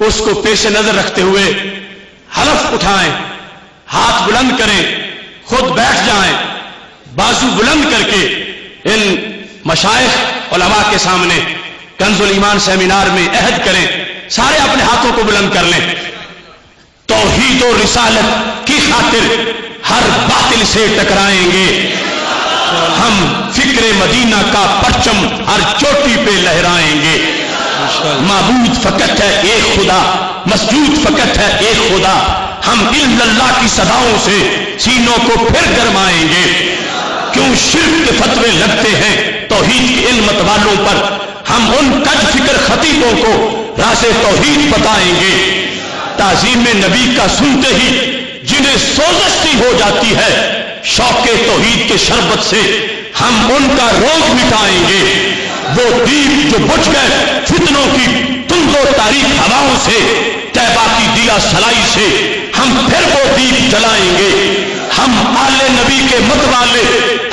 Speaker 1: اس کو پیش نظر رکھتے ہوئے حلف اٹھائیں، ہاتھ بلند کریں، خود بیٹھ جائیں، بازو بلند کر کے ان مشائخ علماء کے سامنے کنز الایمان سیمینار میں عہد کریں، سارے اپنے ہاتھوں کو بلند کر لیں۔ توحید و رسالت کی خاطر ہر باطل سے ٹکرائیں گے، ہم فکر مدینہ کا پرچم ہر چوٹی پہ لہرائیں گے۔ معبود فقط ہے ایک خدا، مسجود فقط ہے ایک خدا، ہم اللہ کی صداؤں سے سینوں کو پھر گرمائیں گے۔ کیوں شرک کے فتوے لگتے ہیں توحید کے علمت والوں پر، ہم ان کج فکر خطیبوں کو راز توحید بتائیں گے۔ تعظیم نبی کا سنتے ہی جنہیں سوزش سی ہو جاتی ہے، شوق توحید کے شربت سے ہم ان کا روگ مٹائیں گے۔ وہ دیپ جو بجھ گئے فتنوں کی تند و تاریک ہواؤں سے، طیبہ کی دیا سلائی سے ہم پھر وہ دیپ جلائیں گے۔ ہم آل نبی کے مت والے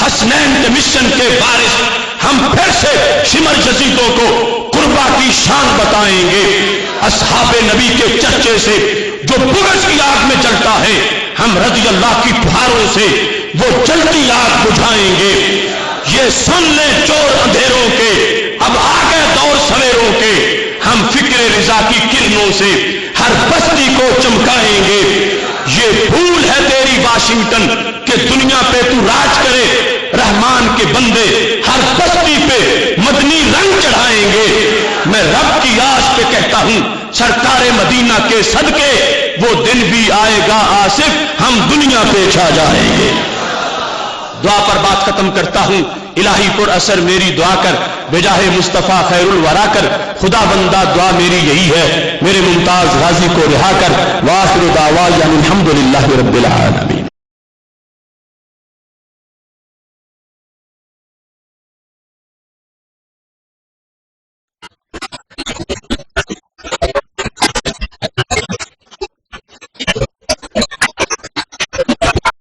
Speaker 1: حسنین کے مشن کے وارث، ہم پھر سے شمر جزیدوں کو قربا کی شان بتائیں گے۔ اصحاب نبی کے چرچے سے جو برج کی آگ میں جلتا ہے، ہم رضی اللہ کی پھاروں سے وہ جلتی آگ بجھائیں گے۔ یہ سن لیں چور اندھیروں کے، اب آ گئے دور سویروں کے، ہم فکر رضا کی کرنوں سے ہر بستی کو چمکائیں گے۔ یہ بھول ہے تیری واشنگٹن کہ دنیا پہ تو راج کرے، رحمان کے بندے ہر بستی پہ مدنی رنگ چڑھائیں گے۔ میں رب کی آس پہ کہتا ہوں سرکار مدینہ کے صدقے وہ دن بھی آئے گا آصف، ہم دنیا پہ چھا جائیں گے۔ دعا پر بات ختم کرتا ہوں، الہی پر اثر میری دعا کر، بجاہ مصطفیٰ خیر الورا کر، خدا بندہ دعا میری یہی ہے، میرے ممتاز غازی کو رہا کر۔ وآخر دعوانا الحمدللہ رب العالمین۔